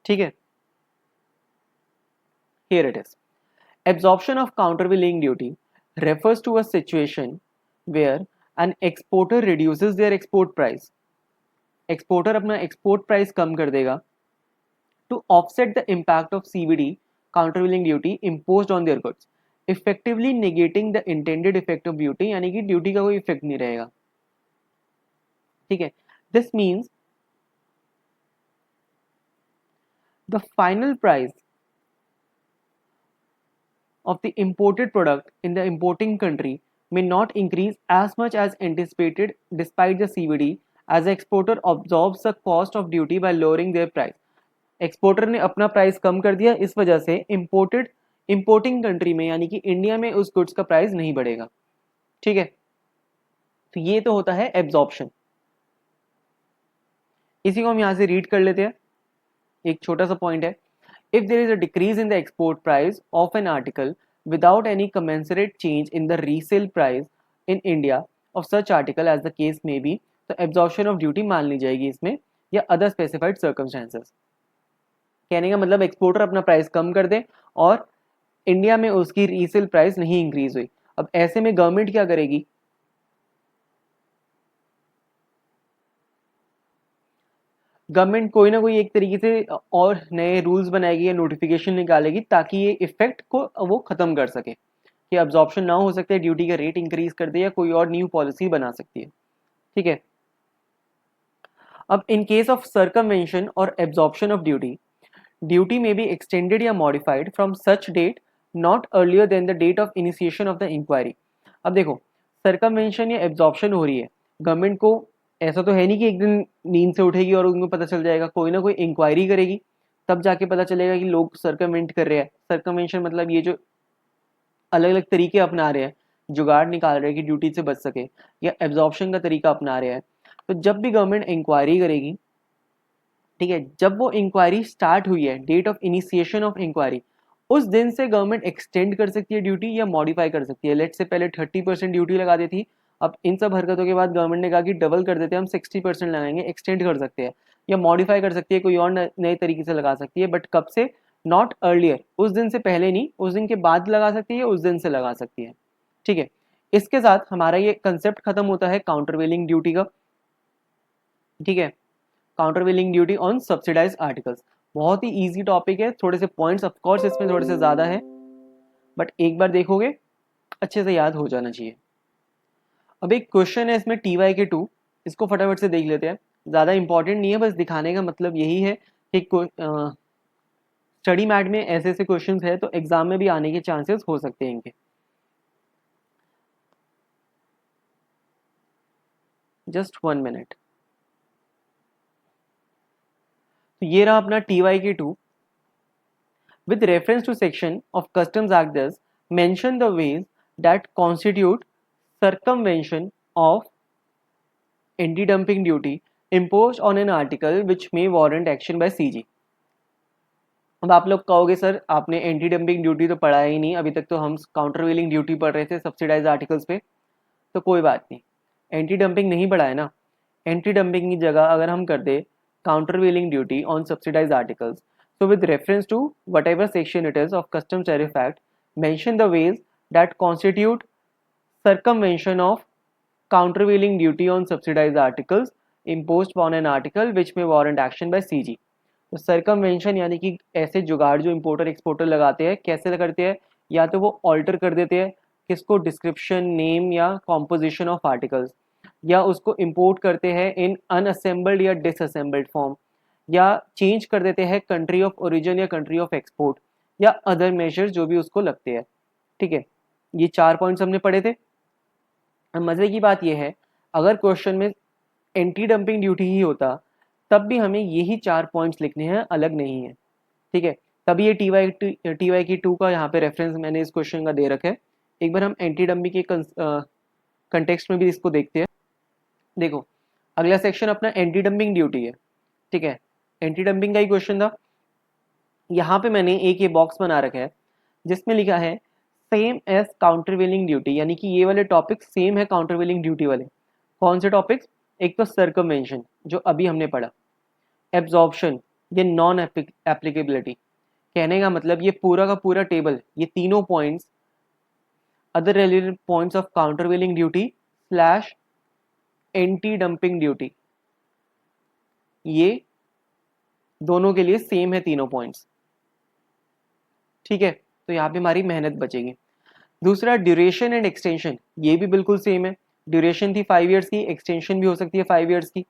ठीक है, here it is. Absorption of countervailing duty refers to a situation where an exporter reduces their export price. Exporter अपना export price कम कर देगा to offset the impact of CVD, countervailing duty imposed on their goods, effectively negating the intended effect of duty, यानी कि duty का कोई effect नहीं रहेगा, ठीक है। This means the final price of the imported product in the importing country may not increase as much as anticipated despite the CVD, as the exporter absorbs the cost of duty by lowering their price. Exporter ने अपना price कम कर दिया, इस वजह से importing country में यानी कि इंडिया में उस गुड्स का प्राइस नहीं बढ़ेगा, ठीक है। तो ये तो होता है एब्जॉर्प्शन। इसी को हम यहां से रीड कर लेते हैं। एक छोटा सा पॉइंट है, if there is a decrease in the export price of an article without any commensurate change in the resale price in India of such article as the case may be, तो absorption of duty मान ली जाएगी इसमें, या other specified circumstances। कहने का मतलब exporter अपना price कम कर दे और इंडिया में उसकी रीसेल प्राइस नहीं इंक्रीज हुई। अब ऐसे में गवर्नमेंट क्या करेगी, गवर्नमेंट कोई ना कोई एक तरीके से और नए रूल्स बनाएगी या नोटिफिकेशन निकालेगी ताकि ये इफेक्ट को वो खत्म कर सके, कि अब्जॉर्प्शन ना हो सकता है, ड्यूटी का रेट इंक्रीज कर दे या कोई और न्यू पॉलिसी बना सकती है, ठीक है। अब इन केस ऑफ सर्कमवेंशन और एब्जॉर्प्शन ऑफ ड्यूटी, ड्यूटी में बी एक्सटेंडेड या modified from such date not earlier than the date of initiation of the inquiry. अब देखो, सर्कमवेंशन या एब्जॉर्प्शन हो रही है, गवर्नमेंट को ऐसा तो है नहीं कि एक दिन नींद से उठेगी और उनको पता चल जाएगा, कोई ना कोई इंक्वायरी करेगी, तब जाके पता चलेगा कि लोग सर्कमवेंट कर रहे हैं। सर्कमवेंशन मतलब ये जो अलग अलग तरीके अपना रहे हैं, जुगाड़ निकाल रहे हैं कि ड्यूटी से बच सके, या एब्जॉर्प्शन का तरीका अपना रहे हैं। तो जब भी गवर्नमेंट इंक्वायरी करेगी, ठीक है, जब वो इंक्वायरी स्टार्ट हुई है, date of initiation of inquiry, उस दिन से गवर्नमेंट एक्सटेंड कर सकती है ड्यूटी या मॉडिफाई कर सकती है। लेट से पहले 30% ड्यूटी लगा दी थी, अब इन सब हरकतों के बाद गवर्नमेंट ने कहा कि डबल कर देते हैं, हम 60% लगाएंगे, एक्सटेंड कर सकते हैं। या मॉडिफाई कर सकती है, कोई और नए तरीके से लगा सकती है, बट कब से, नॉट अर्लियर, उस दिन से पहले नहीं, उस दिन के बाद लगा सकती है, उस दिन से लगा सकती है। ठीक है, इसके साथ हमारा ये कंसेप्ट खत्म होता है काउंटरवेलिंग ड्यूटी का। ठीक है, countervailing duty on subsidised articles, बहुत ही इजी टॉपिक है, थोड़े से पॉइंट्स ऑफ कोर्स इसमें थोड़े से ज़्यादा है, बट एक बार देखोगे अच्छे से याद हो जाना चाहिए। अब एक क्वेश्चन है इसमें TYK2, इसको फटाफट से देख लेते हैं, ज़्यादा इंपॉर्टेंट नहीं है, बस दिखाने का मतलब यही है कि स्टडी मैट में ऐसे ऐसे क्वेश्चंस है तो एग्जाम में भी आने के चांसेस हो सकते हैं इनके। Just 1 minute. तो ये रहा अपना TYK2। With reference to section of Customs Act does mention the ways that constitute circumvention of anti-dumping duty imposed on an article which may warrant action by CG। अब आप लोग कहोगे सर आपने anti dumping duty तो पढ़ा ही नहीं, अभी तक तो हम काउंटरवेलिंग ड्यूटी पढ़ रहे थे सब्सिडाइज आर्टिकल्स पे। तो कोई बात नहीं, एंटी डंपिंग नहीं पढ़ा है ना, एंटी डंपिंग की जगह अगर हम कर दे countervailing duty on subsidise articles, so with reference to whatever section it is of Customs Tariff Act, mention the ways that constitute circumvention of countervailing duty on subsidized articles imposed upon an article which may warrant action by CG। तो सर्कमवेंशन यानी कि ऐसे जुगाड़ जो importer exporter लगाते हैं, कैसे करते हैं, या तो वो ऑल्टर कर देते हैं किसको, डिस्क्रिप्शन, नेम या कॉम्पोजिशन ऑफ आर्टिकल्स, या उसको इंपोर्ट करते हैं इन अनअसेंबल्ड या डिसअसेंबल्ड फॉर्म, या चेंज कर देते हैं कंट्री ऑफ ओरिजिन या कंट्री ऑफ एक्सपोर्ट, या अदर मेजर्स जो भी उसको लगते हैं। ठीक है, ये 4 पॉइंट्स हमने पढ़े थे। मज़े की बात यह है, अगर क्वेश्चन में एंटी डंपिंग ड्यूटी ही होता तब भी हमें यही 4 पॉइंट्स लिखने हैं, अलग नहीं है। ठीक है, तभी ये TYK2 का यहाँ पे रेफरेंस मैंने इस क्वेश्चन का दे रखा है। एक बार हम एंटी डंपिंग के कंटेक्स्ट में भी इसको देखते हैं। देखो, अगला सेक्शन अपना एंटी डंपिंग ड्यूटी है। ठीक है, एंटी डंपिंग का ही क्वेश्चन था। यहाँ पे मैंने एक ये बॉक्स बना रखा है जिसमें लिखा है सेम एज काउंटरवेलिंग ड्यूटी, यानी कि ये वाले टॉपिक सेम है काउंटरवेलिंग ड्यूटी वाले। कौन से टॉपिक्स? एक तो सर्कमवेंशन जो अभी हमने पढ़ा, एब्जॉर्प्शन, ये नॉन एप्लीकेबिलिटी, कहने का मतलब ये पूरा का पूरा टेबल, ये तीनों points other related points of countervailing duty slash anti dumping duty, ये दोनों के लिए सेम है तीनों पॉइंट्स। ठीक है, तो यहाँ पे हमारी मेहनत बचेगी। दूसरा ड्यूरेशन एंड एक्सटेंशन, ये भी बिल्कुल सेम है। ड्यूरेशन थी 5 इयर्स की, एक्सटेंशन भी हो सकती है 5 इयर्स की।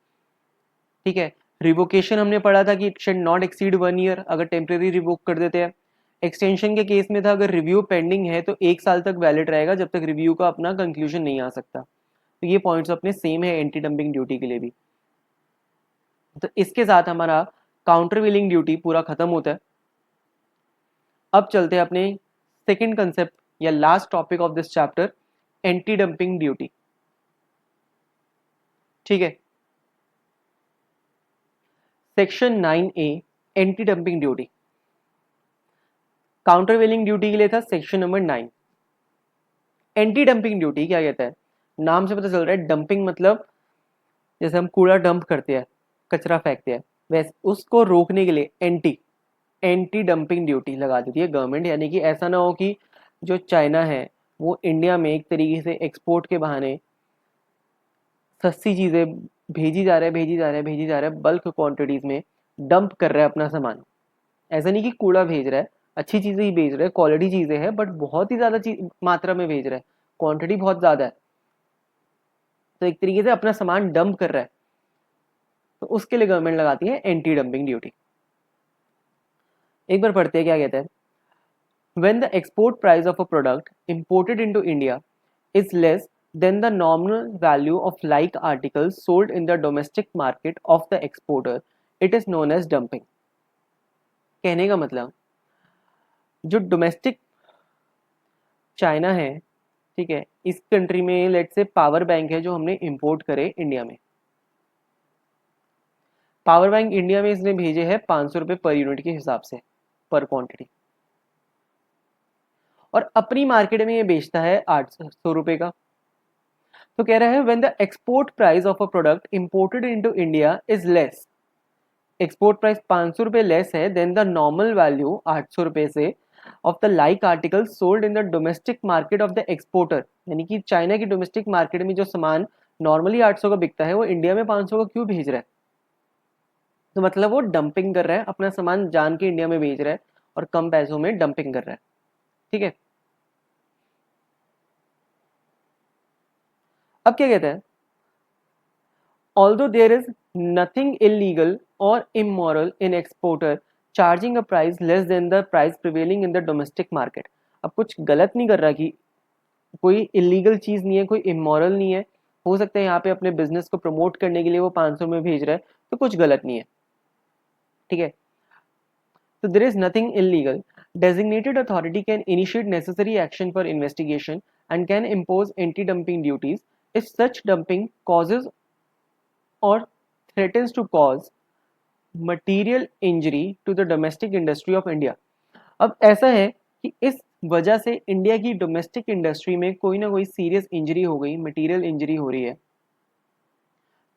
ठीक है, रिवोकेशन हमने पढ़ा था कि it should not exceed 1 year, अगर टेम्परेरी रिवोक कर देते हैं। एक्सटेंशन के केस में था अगर रिव्यू पेंडिंग है तो 1 साल तक वैलिड रहेगा जब तक रिव्यू का अपना कंक्लूजन नहीं आ सकता। तो ये पॉइंट्स अपने सेम है एंटी डंपिंग ड्यूटी के लिए भी। तो इसके साथ हमारा काउंटरवेलिंग ड्यूटी पूरा खत्म होता है। अब चलते हैं अपने सेकेंड कंसेप्ट या last topic of this chapter, anti dumping duty. ठीक है, section 9A anti dumping duty. Countervailing duty के लिए था section number 9। Anti dumping duty क्या कहता है? नाम से पता चल रहा है, डंपिंग मतलब जैसे हम कूड़ा डंप करते हैं, कचरा फेंकते हैं, वैसे उसको रोकने के लिए एंटी डंपिंग ड्यूटी लगा देती है गवर्नमेंट। यानी कि ऐसा ना हो कि जो चाइना है वो इंडिया में एक तरीके से एक्सपोर्ट के बहाने सस्ती चीज़ें भेजी जा रहा है बल्क क्वांटिटीज़ में डंप कर रहा है अपना सामान। ऐसा नहीं कि कूड़ा भेज रहा है, अच्छी चीज़ें ही भेज रहा है, क्वालिटी चीज़ें हैं, बट बहुत ही ज़्यादा मात्रा में भेज रहा है, क्वांटिटी बहुत ज़्यादा है, तो एक तरीके से अपना सामान डंप कर रहा है, तो उसके लिए गवर्नमेंट लगाती है एंटी डंपिंग ड्यूटी। एक बार पढ़ते हैं क्या कहता है। When the export price of a product imported into India is less than the nominal value of like articles sold in the domestic market of the exporter, it is known as dumping। कहने का मतलब जो domestic China है, ठीक है, इस country में late से पावर बैंक है जो हमने इंपोर्ट करे इंडिया में। पावर बैंक इंडिया में इसने भेजे हैं 500 रुपये पर यूनिट के हिसाब से, पर क्वांटिटी, और अपनी मार्केट में ये बेचता है 800 रुपये का। तो कह रहा है when the export price of a product imported into India is less, export price 500 रुपये लेस है देन द नॉर्मल वैल्यू 800 रुपये से of the like article sold in the domestic market of the exporter, यानी कि China की domestic market में जो सामान नॉर्मली 800 का बिकता है वो इंडिया में 500 का क्यों भेज रहा है? तो मतलब वो डंपिंग कर रहा है, अपना सामान जान के इंडिया में भेज रहा है और कम पैसों में डंपिंग कर रहा है। ठीक है, अब क्या कहता है, although there is nothing illegal or immoral in exporter charging a price less than the price prevailing in the domestic market। अब कुछ गलत नहीं कर रहा कि कोई इलीगल चीज नहीं है, कोई इमोरल नहीं है, हो सकता है यहाँ पे अपने बिजनेस को प्रमोट करने के लिए वो 500 में भेज रहा है, तो कुछ गलत नहीं है। ठीक है, तो there is nothing illegal, designated authority can initiate necessary action for investigation and can impose anti-dumping duties if such dumping causes or threatens to cause material injury to the domestic industry of India। अब ऐसा है कि इस वजह से India की domestic industry में कोई ना कोई सीरियस इंजरी हो गई, मटेरियल इंजरी हो रही है,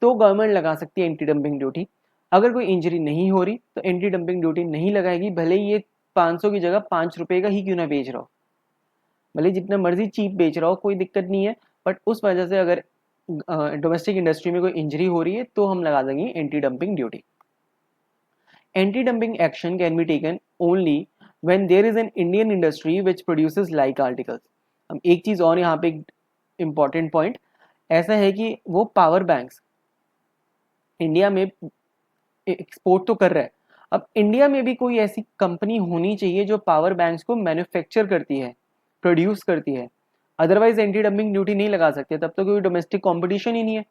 तो गवर्नमेंट लगा सकती है एंटी डंपिंग ड्यूटी। अगर कोई इंजरी नहीं हो रही तो एंटी डंपिंग ड्यूटी नहीं लगाएगी, भले ही ये 500 की जगह 5 रुपए का ही क्यों ना बेच रहा हो, भले जितना मर्जी चीप बेच रहा हो, कोई दिक्कत नहीं है, बट उस वजह से अगर डोमेस्टिक इंडस्ट्री में कोई इंजरी हो रही है तो हम लगा देंगे anti dumping duty. Anti dumping action can be taken only when there is an Indian industry which produces like articles. अब एक चीज और यहाँ पे इंपॉर्टेंट पॉइंट ऐसा है कि वो पावर बैंक्स इंडिया में एक्सपोर्ट तो कर रहा है, अब इंडिया में भी कोई ऐसी कंपनी होनी चाहिए जो पावर बैंक्स को मैन्युफैक्चर करती है, प्रोड्यूस करती है, अदरवाइज एंटी डंपिंग ड्यूटी नहीं लगा सकते, तब तो कोई डोमेस्टिक कंपटीशन ही नहीं है।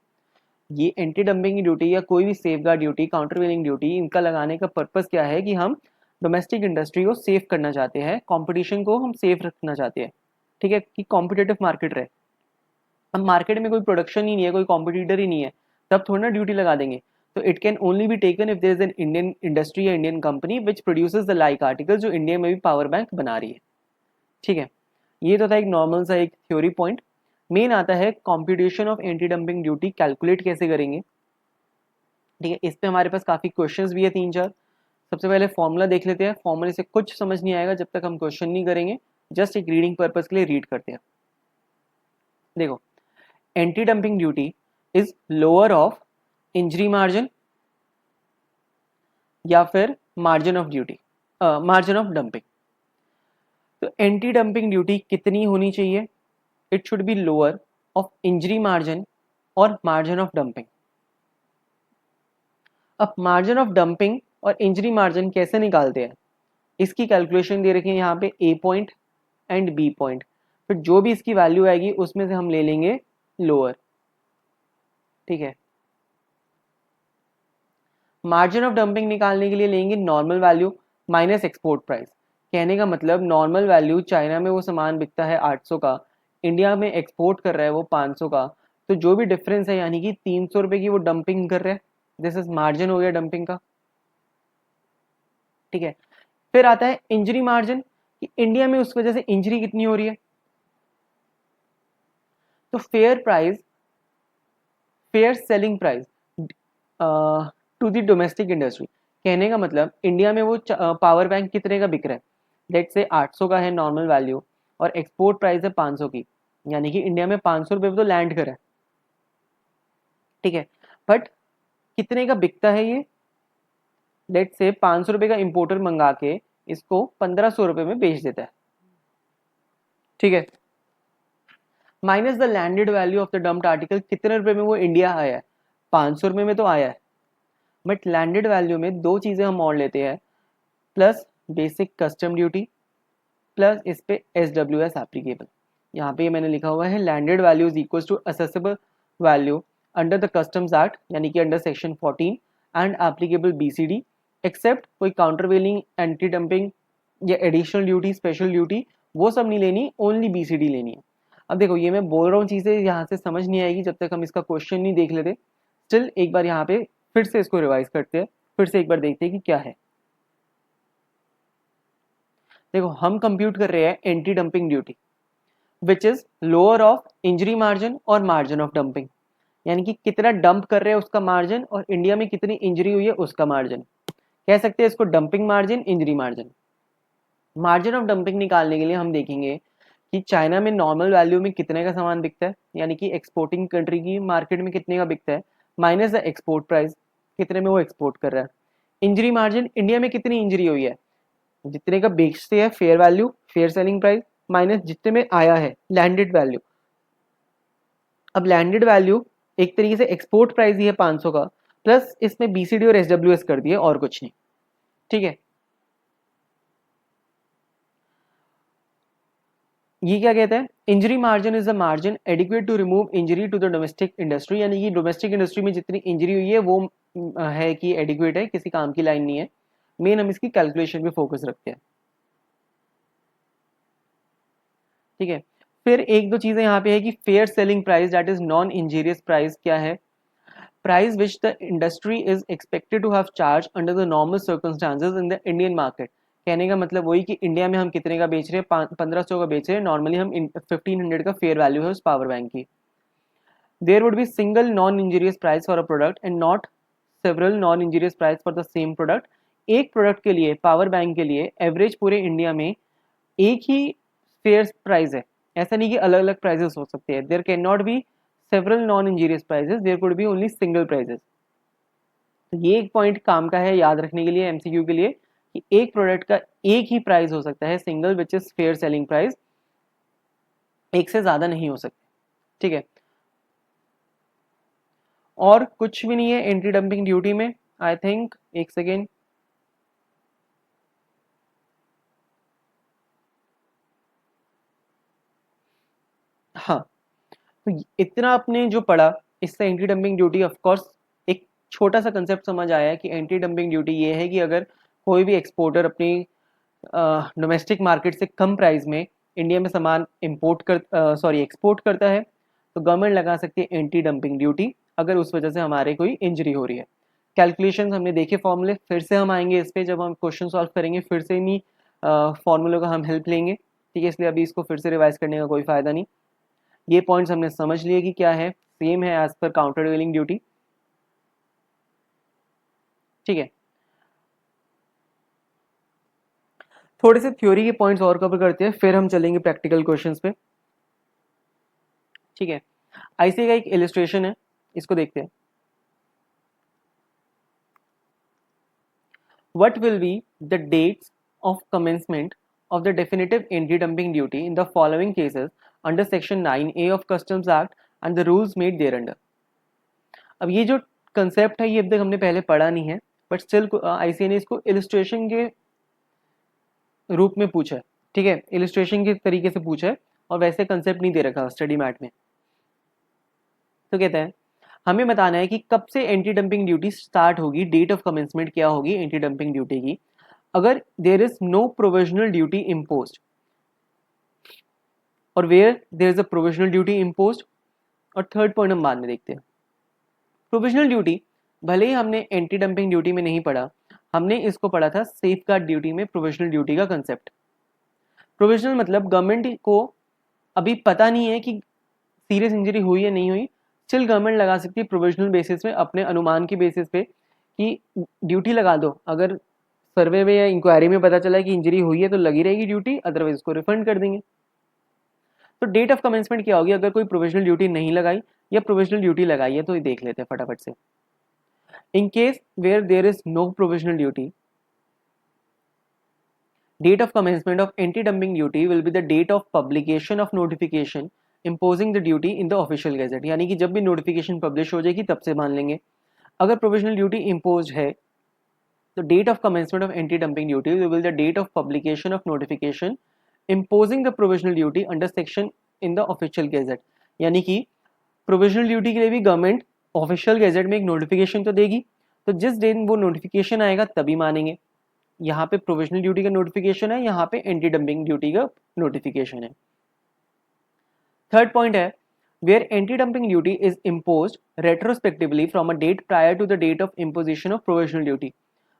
ये एंटी डंपिंग ड्यूटी या कोई भी सेफगार्ड ड्यूटी, काउंटरवेलिंग ड्यूटी, इनका लगाने का पर्पस क्या है कि हम डोमेस्टिक इंडस्ट्री को सेफ करना चाहते हैं, कंपटीशन को हम सेफ रखना चाहते हैं। ठीक है, कि कॉम्पिटेटिव मार्केट रहे। अब मार्केट में कोई प्रोडक्शन ही नहीं है, कोई कॉम्पिटिटर ही नहीं है, तब थोड़ा ना ड्यूटी लगा देंगे। तो it can only be taken if there is an Indian industry या Indian company which produces the like article, जो इंडिया में भी पावर बैंक बना रही है। ठीक है, ये तो था एक नॉर्मल सा एक थ्योरी पॉइंट। मेन आता है competition of anti dumping duty calculate कैसे करेंगे। ठीक है, इस पे हमारे पास काफी क्वेश्चंस भी है 3-4। सबसे पहले फॉर्मूला देख लेते हैं, फॉर्मूले से कुछ समझ नहीं आएगा जब तक हम क्वेश्चन नहीं करेंगे, जस्ट एक रीडिंग पर्पज के लिए रीड करते हैं। देखो, anti dumping duty is lower of injury margin या फिर margin of duty, margin of dumping. तो एंटी डंपिंग ड्यूटी कितनी होनी चाहिए? It should be lower of injury margin और मार्जिन ऑफ डंपिंग। अब मार्जिन ऑफ डंपिंग और इंजरी मार्जिन कैसे निकालते हैं, इसकी कैलकुलेशन दे रखी है यहाँ पे ए पॉइंट एंड बी पॉइंट, फिर जो भी इसकी वैल्यू आएगी उसमें से हम ले लेंगे लोअर। ठीक है, मार्जिन ऑफ डंपिंग निकालने के लिए लेंगे normal value minus export price. कहने का मतलब नॉर्मल वैल्यू चाइना में वो सामान बिकता है 800 का, इंडिया में एक्सपोर्ट कर रहा है वो 500 का, तो जो भी डिफरेंस है यानी कि 300 रुपए की वो डंपिंग कर रहे हैं, दिस इज मार्जिन हो गया डंपिंग का। ठीक है, फिर आता है इंजरी मार्जिन, कि इंडिया में उस वजह से इंजरी कितनी हो रही है। तो fair price, fair selling price to the domestic industry, कहने का मतलब इंडिया में वो पावर बैंक कितने का बिक रहा है, लेट से 800 का है नॉर्मल वैल्यू और एक्सपोर्ट प्राइस है 500 की, यानी कि इंडिया में 500 रुपये तो लैंड करा है। ठीक है, बट कितने का बिकता है ये, लेट से 500 रुपये का इंपोर्टर मंगा के इसको 1500 रुपये में बेच देता है। ठीक है, minus the landed value of the dumped article, कितने रुपए में वो इंडिया आया है, 500 रुपये में तो आया है, बट लैंडेड वैल्यू में दो चीजें हम और लेते हैं, plus basic custom duty plus इस पे SWS एप्लीकेबल। यहाँ पे मैंने लिखा हुआ है landed value is equal to assessable value under the customs act, यानी कि under section 14 and applicable BCD, except कोई काउंटरवेलिंग, एंटी डंपिंग या एडिशनल ड्यूटी, स्पेशल ड्यूटी, वो सब नहीं लेनी, ओनली BCD लेनी है। अब देखो ये मैं बोल रहा हूँ चीजें यहाँ से समझ नहीं आएगी जब तक हम इसका क्वेश्चन नहीं देख लेते। स्टिल एक बार यहाँ पे फिर से इसको रिवाइज करते हैं, फिर से एक बार देखते हैं कि क्या है। देखो हम कंप्यूट कर रहे हैं anti dumping duty which is lower of injury margin और मार्जिन ऑफ डंपिंग, यानी कि कितना डंप कर रहे हैं उसका मार्जिन और इंडिया में कितनी इंजरी हुई है उसका मार्जिन। कह सकते हैं इसको dumping margin, injury margin. Margin of dumping निकालने के लिए हम देखेंगे कि चाइना में नॉर्मल वैल्यू में कितने का सामान बिकता है, यानी कि एक्सपोर्टिंग कंट्री की मार्केट में कितने का बिकता है, माइनस द एक्सपोर्ट प्राइस, कितने में वो एक्सपोर्ट कर रहा है। इंजरी मार्जिन, इंडिया में कितनी इंजरी हुई है, जितने का बेचते हैं fair value, fair selling price, minus जितने में आया है लैंडेड वैल्यू। अब लैंडेड वैल्यू एक तरीके से एक्सपोर्ट प्राइस ही है 500 का, प्लस इसमें बीसीडी और एसडब्ल्यूएस कर दिए और कुछ नहीं। ठीक है, ये क्या कहते हैं, injury margin is the margin adequate to remove injury to the domestic industry, यानी कि डोमेस्टिक इंडस्ट्री में जितनी इंजरी हुई है वो है कि एडिक्वेट है, किसी काम की लाइन नहीं है। मेन हम इसकी कैलकुलेशन पे फोकस रखते हैं। ठीक है, फिर एक दो चीजें यहाँ पे है कि fair selling price that is non injurious price क्या है, price which the industry is expected to have charge under the normal circumstances in the Indian market. कहने का मतलब वही कि इंडिया में हम कितने का बेच रहे हैं, 1500 का बेच रहे हैं, नॉर्मली हम 1500 का फेयर वैल्यू है उस पावर बैंक की। There would be single non injurious price for a product and not several non injurious price for the same product. एक प्रोडक्ट के लिए, पावर बैंक के लिए एवरेज पूरे इंडिया में एक ही फेयर प्राइस है, ऐसा नहीं कि अलग अलग प्राइसेस हो सकते हैं। There can not be several non injurious prices, there could be only single prices. तो ये एक पॉइंट काम का है याद रखने के लिए एमसीक्यू के लिए, कि एक प्रोडक्ट का एक ही प्राइस हो सकता है, single which is fair selling price, एक से ज्यादा नहीं हो सकते। ठीक है, और कुछ भी नहीं है एंटी डंपिंग ड्यूटी में। आई थिंक, एक सेकेंड, हाँ, तो इतना आपने जो पढ़ा इससे anti dumping duty, of course एक छोटा सा कंसेप्ट समझ आया है कि एंटी डंपिंग ड्यूटी ये है कि अगर कोई भी एक्सपोर्टर अपनी डोमेस्टिक मार्केट से कम प्राइस में इंडिया में सामान इंपोर्ट कर एक्सपोर्ट करता है, तो गवर्नमेंट लगा सकती है एंटी डंपिंग ड्यूटी, अगर उस वजह से हमारे कोई इंजरी हो रही है। कैलकुलेशन हमने देखे फॉर्मूले, फिर से हम आएंगे इस पे जब हम क्वेश्चन सॉल्व करेंगे, फिर से इन्हीं फॉर्मूलों का हम हेल्प लेंगे। ठीक है, इसलिए अभी इसको फिर से रिवाइज करने का कोई फायदा नहीं। ये पॉइंट्स हमने समझ लिए कि क्या है, सेम है एज पर काउंटर वेलिंग ड्यूटी। ठीक है, थोड़े से थ्योरी के पॉइंट्स और कवर करते हैं, फिर हम चलेंगे प्रैक्टिकल क्वेश्चंस पे। ठीक है, आईसी का एक इलिस्ट्रेशन है, इसको देखते हैं। What will be the dates of commencement of the definitive anti-dumping duty in the following cases under section 9A of Customs Act and the rules made thereunder? अब ये जो कंसेप्ट है ये अब तक हमने पहले पढ़ा नहीं है, बट स्टिल आईसीए ने इसको इलिस्ट्रेशन के रूप में पूछा है। ठीक है, इलिस्ट्रेशन के तरीके से पूछा है और वैसे कंसेप्ट नहीं दे रखा स्टडी मैट में। तो कहते हैं हमें बताना है कि कब से एंटी डंपिंग ड्यूटी स्टार्ट होगी, डेट ऑफ कमेंसमेंट क्या होगी एंटी डंपिंग ड्यूटी की, अगर there is no provisional duty imposed, और where there is a provisional duty imposed. और थर्ड पॉइंट हम बाद में देखते हैं। प्रोविजनल ड्यूटी भले ही हमने एंटी डंपिंग ड्यूटी में नहीं पढ़ा, हमने इसको पढ़ा था सेफ गार्ड ड्यूटी में, प्रोविजनल ड्यूटी का कंसेप्ट। प्रोविजनल मतलब गवर्नमेंट को अभी पता नहीं है कि सीरियस इंजरी हुई या नहीं हुई, स्टिल गवर्नमेंट लगा सकती है प्रोविजनल बेसिस पे, अपने अनुमान की बेसिस पे कि ड्यूटी लगा दो। अगर सर्वे में या इंक्वायरी में पता चला कि इंजरी हुई है तो लगी रहेगी ड्यूटी, अदरवाइज उसको रिफंड कर देंगे। तो डेट ऑफ कमेंसमेंट क्या होगी अगर कोई प्रोविजनल ड्यूटी नहीं लगाई या प्रोविजनल ड्यूटी लगाई है, तो ये देख लेते हैं फटाफट से। In case where there is no provisional duty, date of commencement of anti-dumping duty will be the date of publication of notification imposing the duty in the official gazette। यानी कि जब भी नोटिफिकेशन पब्लिश हो जाएगी तब से मान लेंगे। अगर प्रोविजनल ड्यूटी इम्पोज है तो date of commencement of anti dumping duty will be the date of publication of notification imposing the provisional duty under section in the official gazette। यानी कि प्रोविजनल ड्यूटी के लिए भी गवर्नमेंट ऑफिशियल गैजेट में एक notification तो देगी, तो जिस दिन वो नोटिफिकेशन आएगा तभी मानेंगे। यहाँ पे प्रोविजनल ड्यूटी का नोटिफिकेशन है, यहाँ पे एंटी डंपिंग ड्यूटी का नोटिफिकेशन है। थर्ड पॉइंट है where anti dumping duty is imposed retrospectively from a date prior to the date of imposition of provisional duty.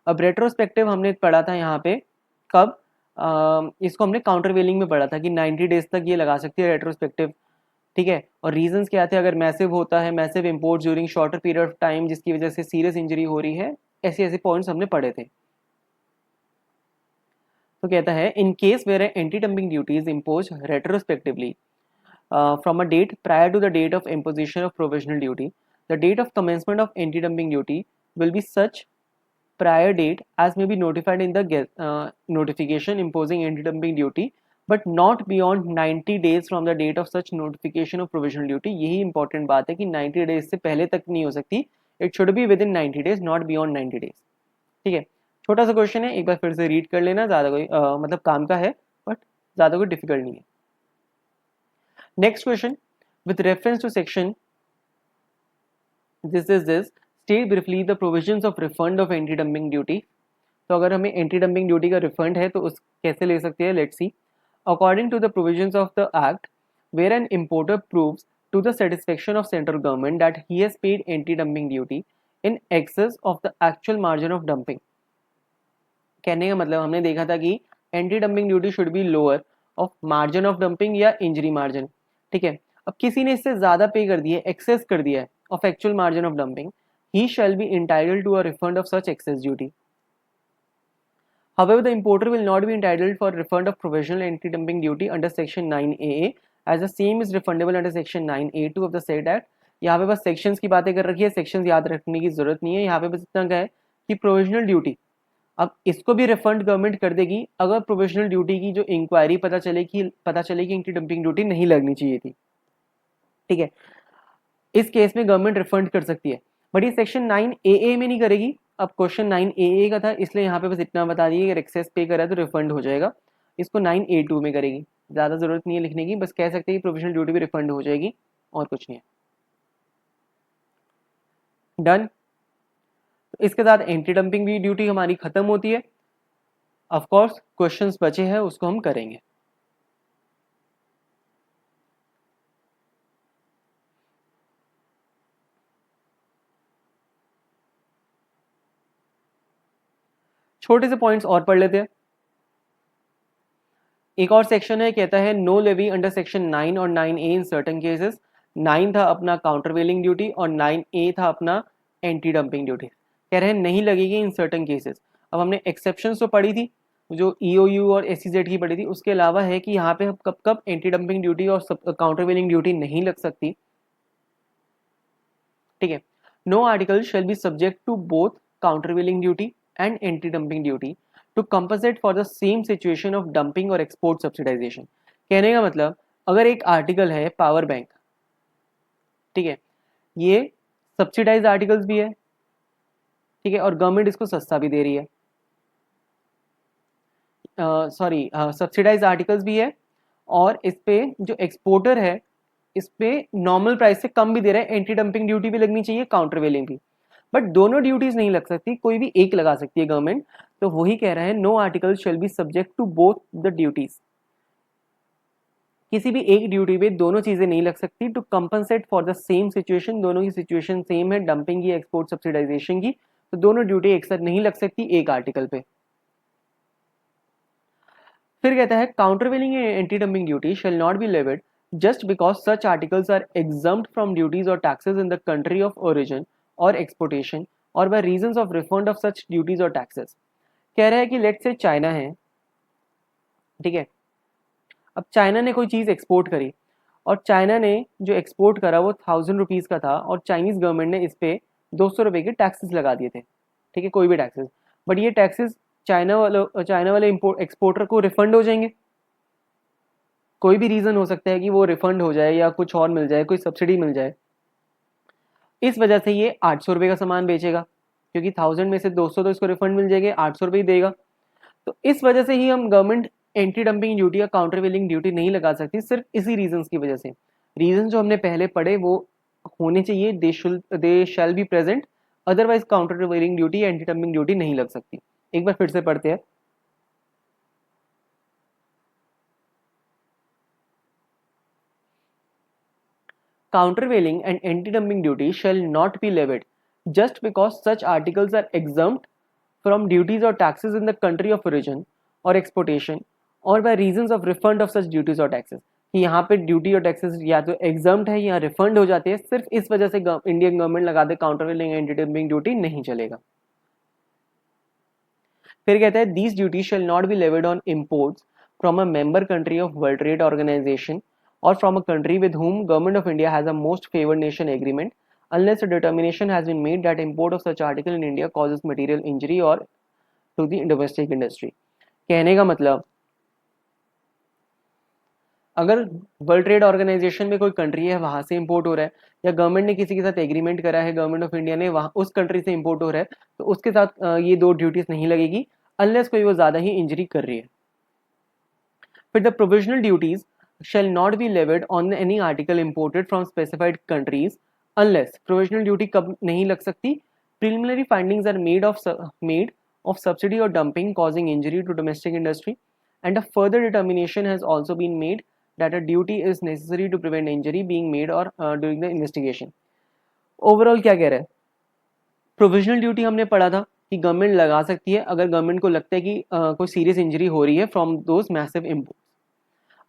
अब रेट्रोस्पेक्टिव हमने पढ़ा था यहाँ पे कब, इसको हमने काउंटर वेलिंग में पढ़ा था कि 90 डेज तक ये लगा सकती है रेट्रोस्पेक्टिव। ठीक है, और रीजंस क्या थे, अगर मैसिव होता है, massive import during shorter period of time जिसकी वजह से सीरियस इंजरी हो रही है, ऐसे ऐसे पॉइंट्स हमने पढ़े थे। तो कहता है in case where anti dumping duty is impose retrospectively from a date prior to the date of imposition of provisional duty, the date of commencement of anti-dumping duty will be such prior date as may be notified in the notification imposing anti-dumping duty, but not beyond 90 days from the date of such notification of provisional duty. यही important बात है कि 90 days से पहले तक नहीं हो सकती. It should be within 90 days, not beyond 90 days. ठीक है, छोटा सा क्वेश्चन है, एक बार फिर से रीड कर लेना, ज़्यादा कोई मतलब काम का है बट ज़्यादा कोई डिफिकल्ट नहीं है. Next question, with reference to section this state briefly the provisions of refund of anti-dumping duty. तो अगर हमें anti-dumping duty का refund है तो उस कैसे ले सकते हैं, let's see. According to the provisions of the act, where an importer proves to the satisfaction of central government that he has paid anti-dumping duty in excess of the actual margin of dumping. कहने का मतलब हमने देखा था कि anti-dumping duty should be lower of margin of dumping या injury margin. ठीक है, अब किसी ने इससे ज्यादा पे कर दिया है, एक्सेस कर दिया है of actual margin of dumping, he shall be entitled to a refund of such excess duty. However, the importer will not be entitled for refund of provisional anti-dumping duty under section 9AA as the same is refundable under section 9A2 of the said act. यहाँ पे बस sections की बातें कर रखी है, sections याद रखने की जरूरत नहीं है. यहाँ पे बस इतना क्या है कि प्रोविजनल ड्यूटी, अब इसको भी रिफंड गवर्नमेंट कर देगी अगर प्रोविजनल ड्यूटी की जो इंक्वायरी पता चले कि एंटी डंपिंग ड्यूटी नहीं लगनी चाहिए थी. ठीक है, इस केस में गवर्नमेंट रिफंड कर सकती है, बट ये सेक्शन 9AA में नहीं करेगी. अब क्वेश्चन 9AA का था इसलिए यहाँ पे बस इतना बता दिए अगर एक्सेस पे करा तो रिफंड हो जाएगा. इसको 9A2 में करेगी, ज़्यादा ज़रूरत नहीं है लिखने की, बस कह सकते हैं कि प्रोविजनल ड्यूटी भी रिफंड हो जाएगी और कुछ नहीं है. डन. इसके साथ एंटी डंपिंग भी ड्यूटी हमारी खत्म होती है. ऑफ कोर्स क्वेश्चंस बचे हैं उसको हम करेंगे. छोटे से पॉइंट्स और पढ़ लेते हैं. एक और सेक्शन है, कहता है नो लेवी अंडर सेक्शन 9 और 9A इन सर्टेन केसेस. 9 था अपना काउंटरवेलिंग ड्यूटी और 9A था अपना एंटी डंपिंग ड्यूटी. कह रहे हैं नहीं लगेगी इन सर्टेन केसेस. अब हमने एक्सेप्शंस तो पढ़ी थी, जो EOU और SEZ की पढ़ी थी, उसके अलावा है कि यहाँ पे हम कब कब एंटी डंपिंग ड्यूटी और काउंटरवेलिंग ड्यूटी नहीं लग सकती. ठीक है, no article shall be subject to both countervailing duty and anti-dumping duty to compensate for the same situation of dumping or export subsidization. कहने का मतलब अगर एक आर्टिकल है पावर बैंक, ठीक है, ये सब्सिडाइज आर्टिकल्स भी है, ठीक है, और गवर्नमेंट इसको सस्ता भी दे रही है, सॉरी सब्सिडाइज आर्टिकल्स भी है, और इस पे जो एक्सपोर्टर है इस पे नॉर्मल प्राइस से कम भी दे रहा है. एंटी डंपिंग ड्यूटी भी लगनी चाहिए, काउंटरवेलिंग भी, बट दोनों ड्यूटीज नहीं लग सकती, कोई भी एक लगा सकती है गवर्नमेंट. तो वही कह रहा है no article shall be subject to both the duties. किसी भी एक ड्यूटी पे दोनों चीजें नहीं लग सकती. To compensate for the same situation, दोनों की सिचुएशन सेम है, डंपिंग की, एक्सपोर्ट सब्सिडाइजेशन की, तो दोनों ड्यूटी एक साथ नहीं लग सकती एक आर्टिकल पे. फिर कहता है countervailing and anti dumping duty shall not be levied just because such articles are exempt from duties or taxes in the country of origin or exportation or by reasons of refund of such duties or taxes. कह रहा है कि late से China है, ठीक है, अब China ने कोई चीज़ एक्सपोर्ट करी और चाइना ने जो एक्सपोर्ट करा वो 1000 रुपीज़ का था और चाइनीज़ गवर्नमेंट ने इस पे 200 रुपये के टैक्सेस लगा दिए थे. ठीक है, कोई भी टैक्सेस, बट ये टैक्सेस चाइना वाले एक्सपोर्टर को रिफंड हो जाएंगे. कोई भी रीज़न हो सकता है कि वो रिफंड हो जाए या कुछ और मिल जाए, कोई सब्सिडी मिल जाए. इस वजह से ये 800 रुपये का सामान बेचेगा, क्योंकि 1000 में से 200 तो इसको रिफंड मिल जाएगी, 800 रुपये ही देगा. तो इस वजह से ही हम गवर्नमेंट एंटी डंपिंग ड्यूटी या काउंटरवेलिंग ड्यूटी नहीं लगा सकती, सिर्फ इसी रीजंस की वजह से. रीजन जो हमने पहले पढ़े वो होने चाहिए, they shall be present, otherwise countervailing duty या एंटी डंपिंग ड्यूटी नहीं लग सकती. एक बार फिर से पढ़ते हैं. Countervailing and anti-dumping duty shall not be levied just because such articles are exempt from duties or taxes in the country of origin or exportation or by reasons of refund of such duties or taxes. कि यहाँ पे duty और taxes या तो exempt है या refund हो जाते हैं, सिर्फ इस वजह से इंडियन गवर्नमेंट लगा दे काउंटरवेलिंग एंटी डंपिंग ड्यूटी नहीं चलेगा. फिर कहता है these duty shall not be levied on imports from a member country of world trade organisation or from a country with whom government of India has a most favored nation agreement unless a determination has been made that import of such article in India causes material injury or to the domestic industry. कहने का मतलब अगर world trade organisation में कोई country है वहां से import हो रहा है या गवर्नमेंट ने किसी के साथ एग्रीमेंट करा है, गवर्नमेंट ऑफ इंडिया ने वहां उस कंट्री से इंपोर्ट हो रहा है, तो उसके साथ ये दो ड्यूटीज नहीं लगेगी अनलेस कोई वो ज्यादा ही इंजरी कर रही है. फिर the provisional duties shall not be levied on any article imported from specified countries unless provisional duty कब नहीं लग सकती, preliminary findings are made of subsidy or dumping causing injury to domestic industry and a further determination has also been made that a duty is necessary to prevent injury being made or during the investigation. Overall क्या कह रहा है, provisional duty हमने पढ़ा था कि government लगा सकती है अगर गवर्नमेंट को लगता है कि कोई सीरियस इंजरी हो रही है फ्रॉम दोज मैसिव इम्पोर्ट.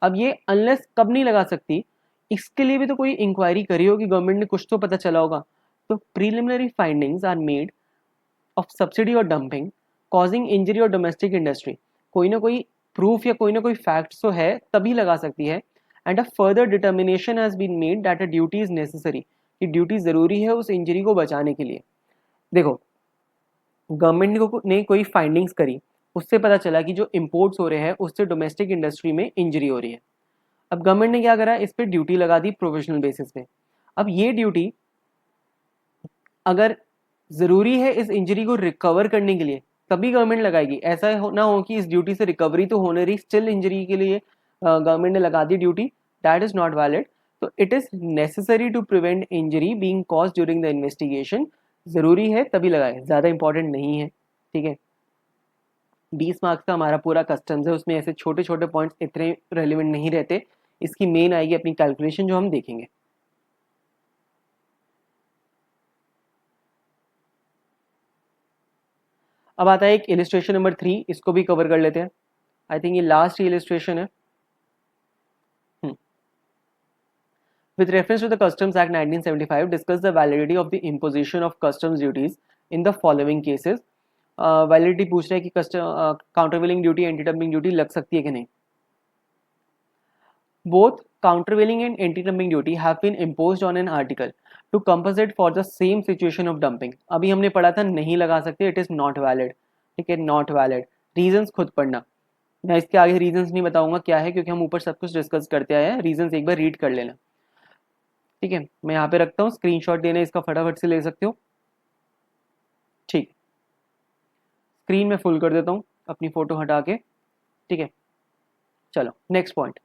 अब ये अनलेस कब नहीं लगा सकती, इसके लिए भी तो कोई इंक्वायरी करी होगी गवर्नमेंट ने, कुछ तो पता चला होगा. तो preliminary findings are made of subsidy और डंपिंग कॉजिंग इंजरी और डोमेस्टिक इंडस्ट्री, कोई ना कोई प्रूफ या कोई ना कोई फैक्ट तो है तभी लगा सकती है. And a further determination has been made that a duty is necessary, कि ड्यूटी जरूरी है उस इंजरी को बचाने के लिए. देखो गवर्नमेंट ने कोई फाइंडिंग्स करी, उससे पता चला कि जो इंपोर्ट्स हो रहे हैं उससे डोमेस्टिक इंडस्ट्री में इंजरी हो रही है. अब गवर्नमेंट ने क्या करा, इस पे ड्यूटी लगा दी प्रोविजनल बेसिस पे. अब ये ड्यूटी अगर जरूरी है इस इंजरी को रिकवर करने के लिए तभी गवर्नमेंट लगाएगी. ऐसा ना हो कि इस ड्यूटी से रिकवरी तो होने रही, स्टिल इंजरी के लिए गवर्नमेंट ने लगा दी duty, that is not valid. तो it is necessary to prevent injury being caused during the investigation, जरूरी है तभी लगाए, ज्यादा इंपॉर्टेंट नहीं है. ठीक है, 20 मार्क्स का हमारा पूरा कस्टम्स है, उसमें ऐसे छोटे छोटे पॉइंट्स इतने रेलिवेंट नहीं रहते. इसकी मेन आएगी अपनी कैलकुलेशन जो हम देखेंगे. अब आता है एक इलिस्ट्रेशन नंबर 3, इसको भी कवर कर लेते हैं. आई थिंक ये लास्ट इलिस्ट्रेशन है. With reference to the Customs Act 1975, discuss the validity of the imposition of customs duties in the following cases. Validity पूछ रहा है कि countervailing duty anti dumping duty लग सकती है कि नहीं. Both countervailing and anti dumping duty have been imposed on an article to compensate for the same situation of dumping. अभी हमने पढ़ा था नहीं लगा सकते, इट इज नॉट वैलिड. ठीक है, नॉट वैलिड. रीजंस खुद पढ़ना, मैं इसके आगे रीजंस नहीं बताऊंगा क्या है क्योंकि हम ऊपर सब कुछ डिस्कस करते आए हैं. रीजंस एक बार रीड कर लेना. ठीक है, मैं यहाँ पे रखता हूँ, स्क्रीनशॉट देना इसका फटाफट से ले सकते हो. ठीक, स्क्रीन में फुल कर देता हूँ अपनी फोटो हटा के. ठीक है, चलो next point.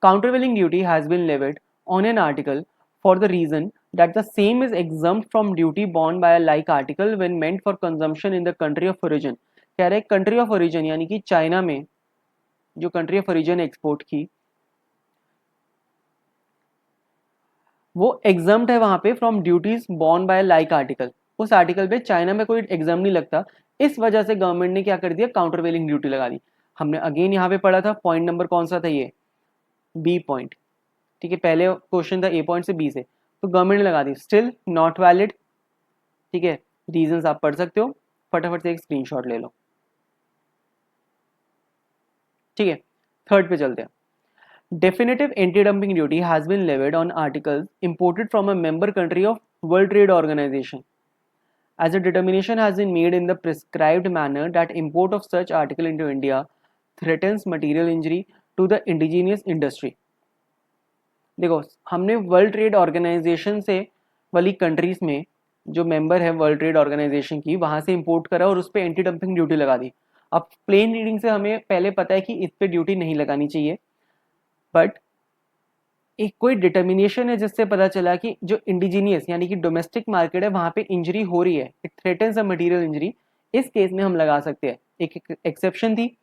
Countervailing duty has been levied on an article for the reason that the same is exempt from duty borne by a like article when meant for consumption in the country of origin. कह रहे country of origin यानी कि China में जो country of origin export की वो exempt है वहां पे from duties borne by like article. उस आर्टिकल पे चाइना में कोई एग्जाम नहीं लगता, इस वजह से गवर्नमेंट ने क्या कर दिया, काउंटरवेलिंग ड्यूटी लगा दी. हमने अगेन यहाँ पे पढ़ा था, पॉइंट नंबर कौन सा था, ये बी पॉइंट. ठीक है, पहले क्वेश्चन था ए पॉइंट से बी से, तो गवर्नमेंट ने लगा दी, स्टिल नॉट वैलिड. ठीक है, रीजंस आप पढ़ सकते हो, फटाफट से एक स्क्रीनशॉट ले लो. ठीक है, थर्ड पे चलते हैं. Definitive anti-dumping duty has been levied on articles imported from a member country of World Trade Organization, as a determination has been made in the prescribed manner that import of such article into India threatens material injury to the indigenous industry. देखो हमने world trade organisation से वाली countries में जो member है world trade organisation की, वहां से इंपोर्ट करा और उस पर एंटी डंपिंग ड्यूटी लगा दी. अब प्लेन रीडिंग से हमें पहले पता है कि इस पे ड्यूटी नहीं लगानी चाहिए, बट एक कोई डिटर्मिनेशन है जिससे पता चला कि जो इंडिजीनियस यानी कि डोमेस्टिक मार्केट है वहां पे इंजरी हो रही है, it threatens a material injury, इस केस में हम लगा सकते हैं. एक एक्सेप्शन थी,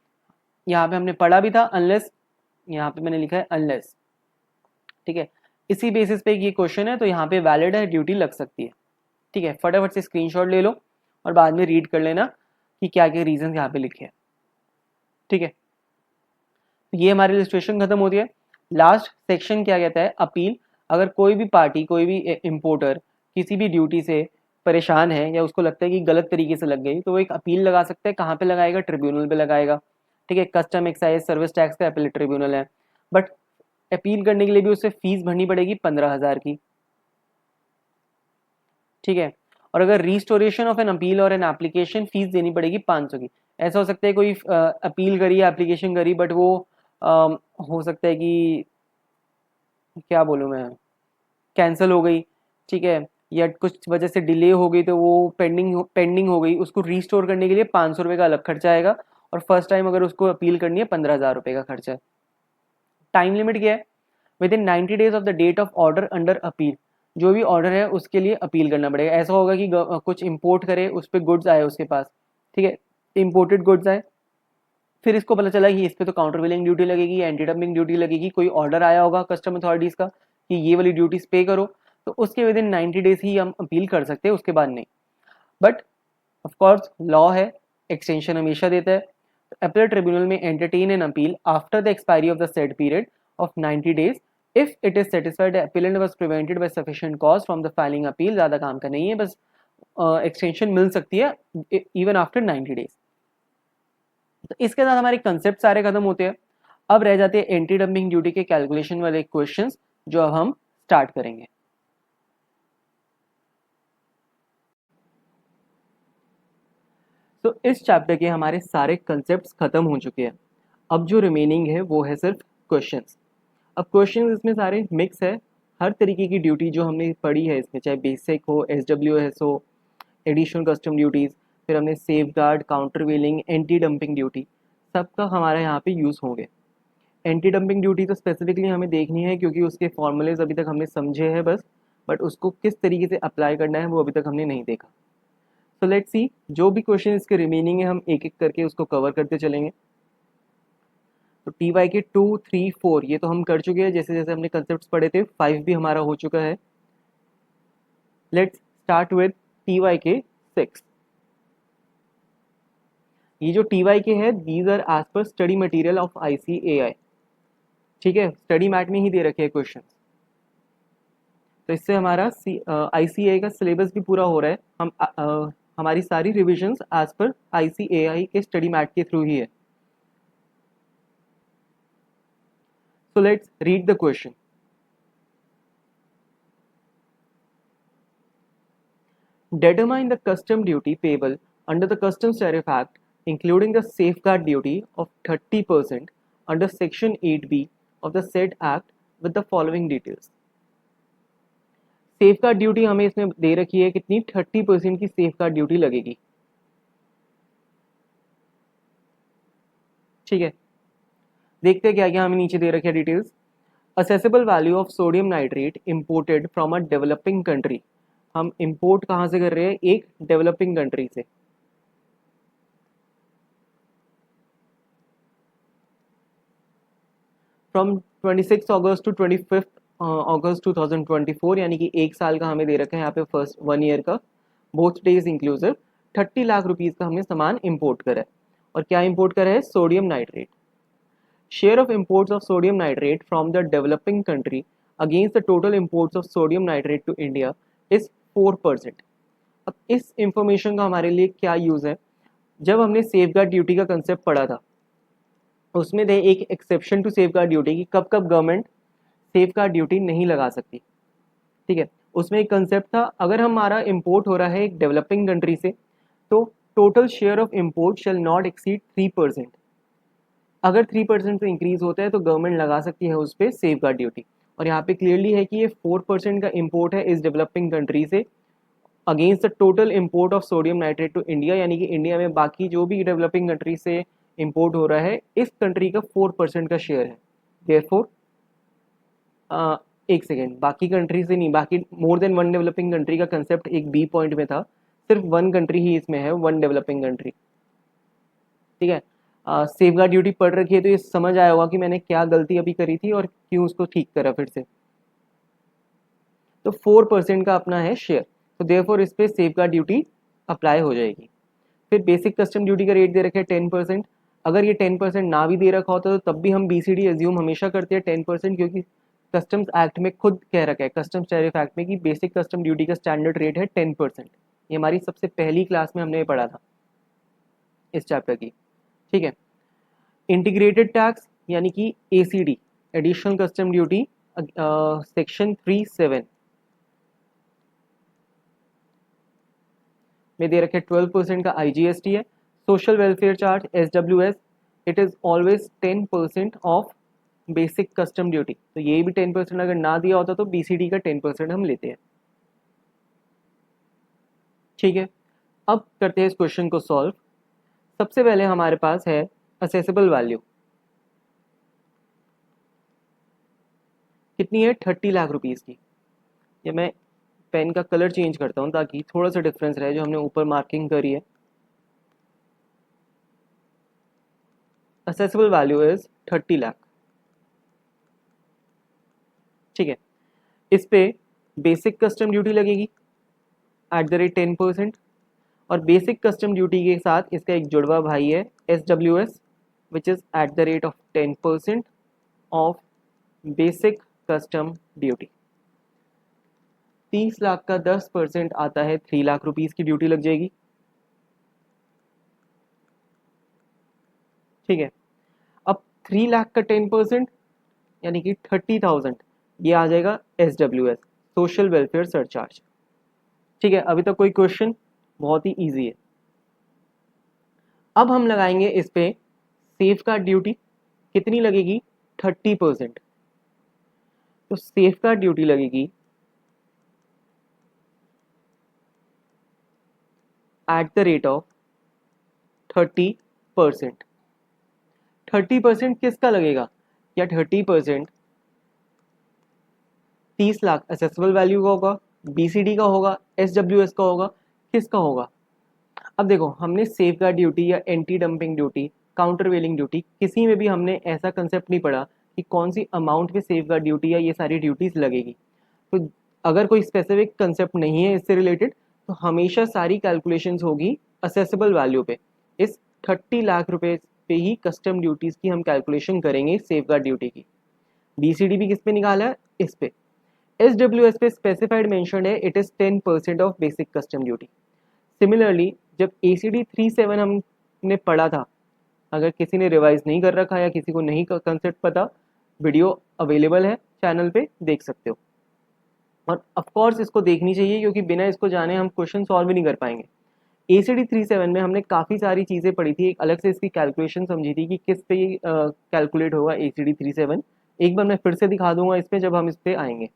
यहाँ पे हमने पढ़ा भी था, अनलेस, यहाँ पे मैंने लिखा है अनलेस. ठीक है, इसी बेसिस पे ये क्वेश्चन है, तो यहाँ पे वैलिड है, ड्यूटी लग सकती है. ठीक है, फटाफट से स्क्रीनशॉट ले लो और बाद में रीड कर लेना कि क्या क्या रीजन यहाँ पे लिखे हैं. ठीक है, ये हमारी इलस्ट्रेशन खत्म होती है. लास्ट सेक्शन क्या कहता है, अपील. अगर कोई भी पार्टी, कोई भी इंपोर्टर किसी भी ड्यूटी से परेशान है या उसको लगता है कि गलत तरीके से लग गई, तो वो एक अपील लगा सकता है। कहाँ पे लगाएगा? ट्रिब्यूनल पे लगाएगा। ठीक है, कस्टम एक्साइज सर्विस टैक्स का अपील ट्रिब्यूनल है। बट अपील करने के लिए भी उसे फीस भरनी पड़ेगी 15,000 की। ठीक है, और अगर रिस्टोरेशन ऑफ एन अपील और एन एप्लीकेशन फीस देनी पड़ेगी 500 की। ऐसा हो सकता है कोई अपील करी, एप्लीकेशन करी, बट वो हो सकता है कि क्या बोलूँ मैं, कैंसिल हो गई। ठीक है, या कुछ वजह से डिले हो गई तो वो पेंडिंग हो गई, उसको रीस्टोर करने के लिए 500 रुपये का अलग खर्चा आएगा। और फर्स्ट टाइम अगर उसको अपील करनी है 15,000 रुपये का खर्चा है। टाइम लिमिट क्या है? Within 90 days of the date of order under appeal. जो भी ऑर्डर है उसके लिए अपील करना पड़ेगा। ऐसा होगा कि कुछ इंपोर्ट करे, उस पर गुड्स आए उसके पास, ठीक है, इंपोर्टेड गुड्स आए, फिर इसको पता चला कि इस पर तो काउंटर बिलिंग ड्यूटी लगेगी, एंटी डंपिंग ड्यूटी लगेगी, कोई ऑर्डर आया होगा कस्टम अथॉरिटीज़ का कि ये वाली ड्यूटीज पे करो, तो उसके विद इन 90 डेज ही हम अपील कर सकते हैं, उसके बाद नहीं। बट ऑफकोर्स लॉ है, एक्सटेंशन हमेशा देता है। अपील ट्रिब्यूनल में entertain an appeal after the expiry of the said period of 90 days if it is satisfied appellate was prevented by sufficient cause from the filing appeal. ज़्यादा काम का नहीं है, बस एक्सटेंशन मिल सकती है इवन आफ्टर 90 डेज। तो इसके साथ हमारे कंसेप्ट सारे खत्म होते हैं। अब रह जाते हैं एंटी डंपिंग ड्यूटी के कैलकुलेशन वाले क्वेश्चंस, जो अब हम स्टार्ट करेंगे। तो इस चैप्टर के हमारे सारे कंसेप्ट्स खत्म हो चुके हैं। अब जो रिमेनिंग है वो है सिर्फ क्वेश्चंस। अब क्वेश्चंस इसमें सारे मिक्स है, हर तरीके की ड्यूटी जो हमने पढ़ी है इसमें, चाहे बेसिक हो, SWS हो, एडिशनल कस्टम ड्यूटीज़, फिर हमने सेफ गार्ड, काउंटर वेलिंग, एंटी डंपिंग ड्यूटी, सबका हमारे यहाँ पे यूज़ होंगे। एंटी डंपिंग ड्यूटी तो स्पेसिफिकली हमें देखनी है क्योंकि उसके फॉर्मूलेज अभी तक हमने समझे हैं बस, बट उसको किस तरीके से अप्लाई करना है वो अभी तक हमने नहीं देखा। सो लेट्स सी, जो भी क्वेश्चन इसके रिमेनिंग है हम एक एक करके उसको कवर करते चलेंगे। तो TY के 2, 3, 4 ये तो हम कर चुके हैं, जैसे जैसे हमने कंसेप्ट पढ़े थे। 5 भी हमारा हो चुका है। लेट्स स्टार्ट विद TY के 6। ये जो TY के है, these are as per study material of ICAI। ठीक है, स्टडी मैट में ही दे रखे हैं क्वेश्चन, तो इससे हमारा ICAI का सिलेबस भी पूरा हो रहा है। हमारी सारी रिविजन्स एज पर ICAI के स्टडी मैट के थ्रू ही है। So let's read the question. Determine the custom duty payable under the Customs Tariff Act, including the safeguard duty of 30% under Section 8B of the said Act with the following details. Safeguard duty हमें इसमें दे रखी है कितनी? 30% की safeguard duty लगेगी। ठीक है, देखते हैं क्या क्या हमें नीचे दे रखे हैं details. Accessible value of sodium nitrate imported from a developing country. हम इंपोर्ट कहाँ से कर रहे हैं? एक डेवलपिंग कंट्री से। फ्रॉम 26 अगस्त टू 25 अगस्त 2024, यानी कि एक साल का हमें दे रखा है यहाँ पे, फर्स्ट 1 ईयर का, both days inclusive. 30 lakh rupees का हमने सामान इंपोर्ट करा है। और क्या इंपोर्ट करा है? Sodium nitrate. Share of imports of sodium nitrate from the developing country against the total imports of sodium nitrate to India is 4%. अब इस इंफॉर्मेशन का हमारे लिए क्या यूज़ है? जब हमने सेफगार्ड ड्यूटी का कंसेप्ट पढ़ा था, उसमें थे एक एक्सेप्शन टू सेफगार्ड ड्यूटी की कब कब गवर्नमेंट सेफगार्ड ड्यूटी नहीं लगा सकती। ठीक है, उसमें एक कंसेप्ट था, अगर हमारा इंपोर्ट हो रहा है एक डेवलपिंग कंट्री से, तो total share of import shall not exceed 3%। अगर 3% से इंक्रीज होता है तो गवर्नमेंट लगा सकती है उस पर सेफ गार्ड ड्यूटी। और यहाँ पे क्लियरली है कि ये 4% का इंपोर्ट है इस डेवलपिंग कंट्री से against the total import of sodium nitrate to India, यानी कि इंडिया में बाकी जो भी डेवलपिंग कंट्री से इंपोर्ट हो रहा है, इस कंट्री का 4% का शेयर है। देयरफॉर एक सेकेंड, बाकी कंट्री से नहीं, बाकी more than one developing country का कंसेप्ट एक बी पॉइंट में था, सिर्फ वन कंट्री ही इसमें है, वन डेवलपिंग कंट्री। ठीक है, सेफगार्ड ड्यूटी पढ़ रखी है तो ये समझ आया होगा कि मैंने क्या गलती अभी करी थी और क्यों उसको ठीक करा फिर से। तो 4% का अपना है शेयर, तो देयरफॉर इस पर सेफगार्ड ड्यूटी अप्लाई हो जाएगी। फिर बेसिक कस्टम ड्यूटी का रेट दे रखे हैं 10%। अगर ये 10% ना भी दे रखा होता तो तब भी हम BCD एज्यूम हमेशा करते हैं 10%, क्योंकि कस्टम्स एक्ट में खुद कह रखा है, कस्टम्स टैरिफ एक्ट में, कि बेसिक कस्टम ड्यूटी का स्टैंडर्ड रेट है 10%। ये हमारी सबसे पहली क्लास में हमने ये पढ़ा था इस चैप्टर की, ठीक है। इंटीग्रेटेड टैक्स यानी कि ACD, additional custom duty, section 37 में दे रखे 12% का आईजीएसटी है। Social welfare charge SWS, it is always 10% of basic custom duty. तो ये भी 10% अगर ना दिया होता तो बीसीडी का 10% हम लेते हैं, ठीक है। अब करते हैं इस क्वेश्चन को सॉल्व। सबसे पहले हमारे पास है असेसेबल वैल्यू, कितनी है 30 लाख रुपीस की। ये मैं पेन का कलर चेंज करता हूँ ताकि थोड़ा सा डिफरेंस रहे, जो हमने ऊपर मार्किंग करी है। असेसेबल वैल्यू इज 30 लाख, ठीक है। इस पे बेसिक कस्टम ड्यूटी लगेगी एट द रेट 10%, और बेसिक कस्टम ड्यूटी के साथ इसका एक जुड़वा भाई है SWS, which is eight the rate of 10% of basic custom duty. 30 lakh का 10% आता है 3 लाख रुपीस की ड्यूटी लग जाएगी, ठीक है। अब 3 लाख का 10% यानी कि 30,000 ये आ जाएगा एसडब्ल्यूएस, सोशल वेलफेयर सरचार्ज, ठीक है। अभी तक कोई क्वेश्चन? बहुत ही इजी है। अब हम लगाएंगे इस पे सेफ गार्ड ड्यूटी, कितनी लगेगी 30%। तो सेफ गार्ड ड्यूटी लगेगी एट द रेट ऑफ 30%। 30% किसका लगेगा? या 30% 30 लाख असेसेबल वैल्यू का होगा, बीसीडी का होगा, एसडब्ल्यूएस का होगा, किसका होगा? अब देखो, हमने सेफ गार्ड ड्यूटी या anti dumping duty, countervailing duty, किसी में भी हमने ऐसा कंसेप्ट नहीं पढ़ा कि कौन सी अमाउंट पे सेफ गार्ड ड्यूटी या ये सारी ड्यूटीज लगेगी। तो अगर कोई स्पेसिफिक कंसेप्ट नहीं है इससे रिलेटेड, तो हमेशा सारी कैलकुलेशंस होगी असेसेबल वैल्यू पे। इस 30 लाख रुपए पे ही कस्टम ड्यूटीज की हम कैलकुलेशन करेंगे सेफ गार्ड ड्यूटी की। बीसीडी भी किस पे निकाला है? इस पे। एसडब्ल्यूएस पे स्पेसिफाइड मेंशन है, it is 10% of basic custom duty. Similarly जब एसीडी 37 हमने पढ़ा था, अगर किसी ने रिवाइज नहीं कर रखा या किसी को नहीं कंसेप्ट पता, वीडियो अवेलेबल है चैनल पे, देख सकते हो। और ऑफ कोर्स इसको देखनी चाहिए, क्योंकि बिना इसको जाने हम क्वेश्चन सॉल्व भी नहीं कर पाएंगे। एसीडी 37 में हमने काफ़ी सारी चीज़ें पढ़ी थी, एक अलग से इसकी कैलकुलेशन समझी थी कि किस पे कैलकुलेट होगा एसीडी 37। एक बार मैं फिर से दिखा दूंगा इस पे जब हम इस पे आएंगे।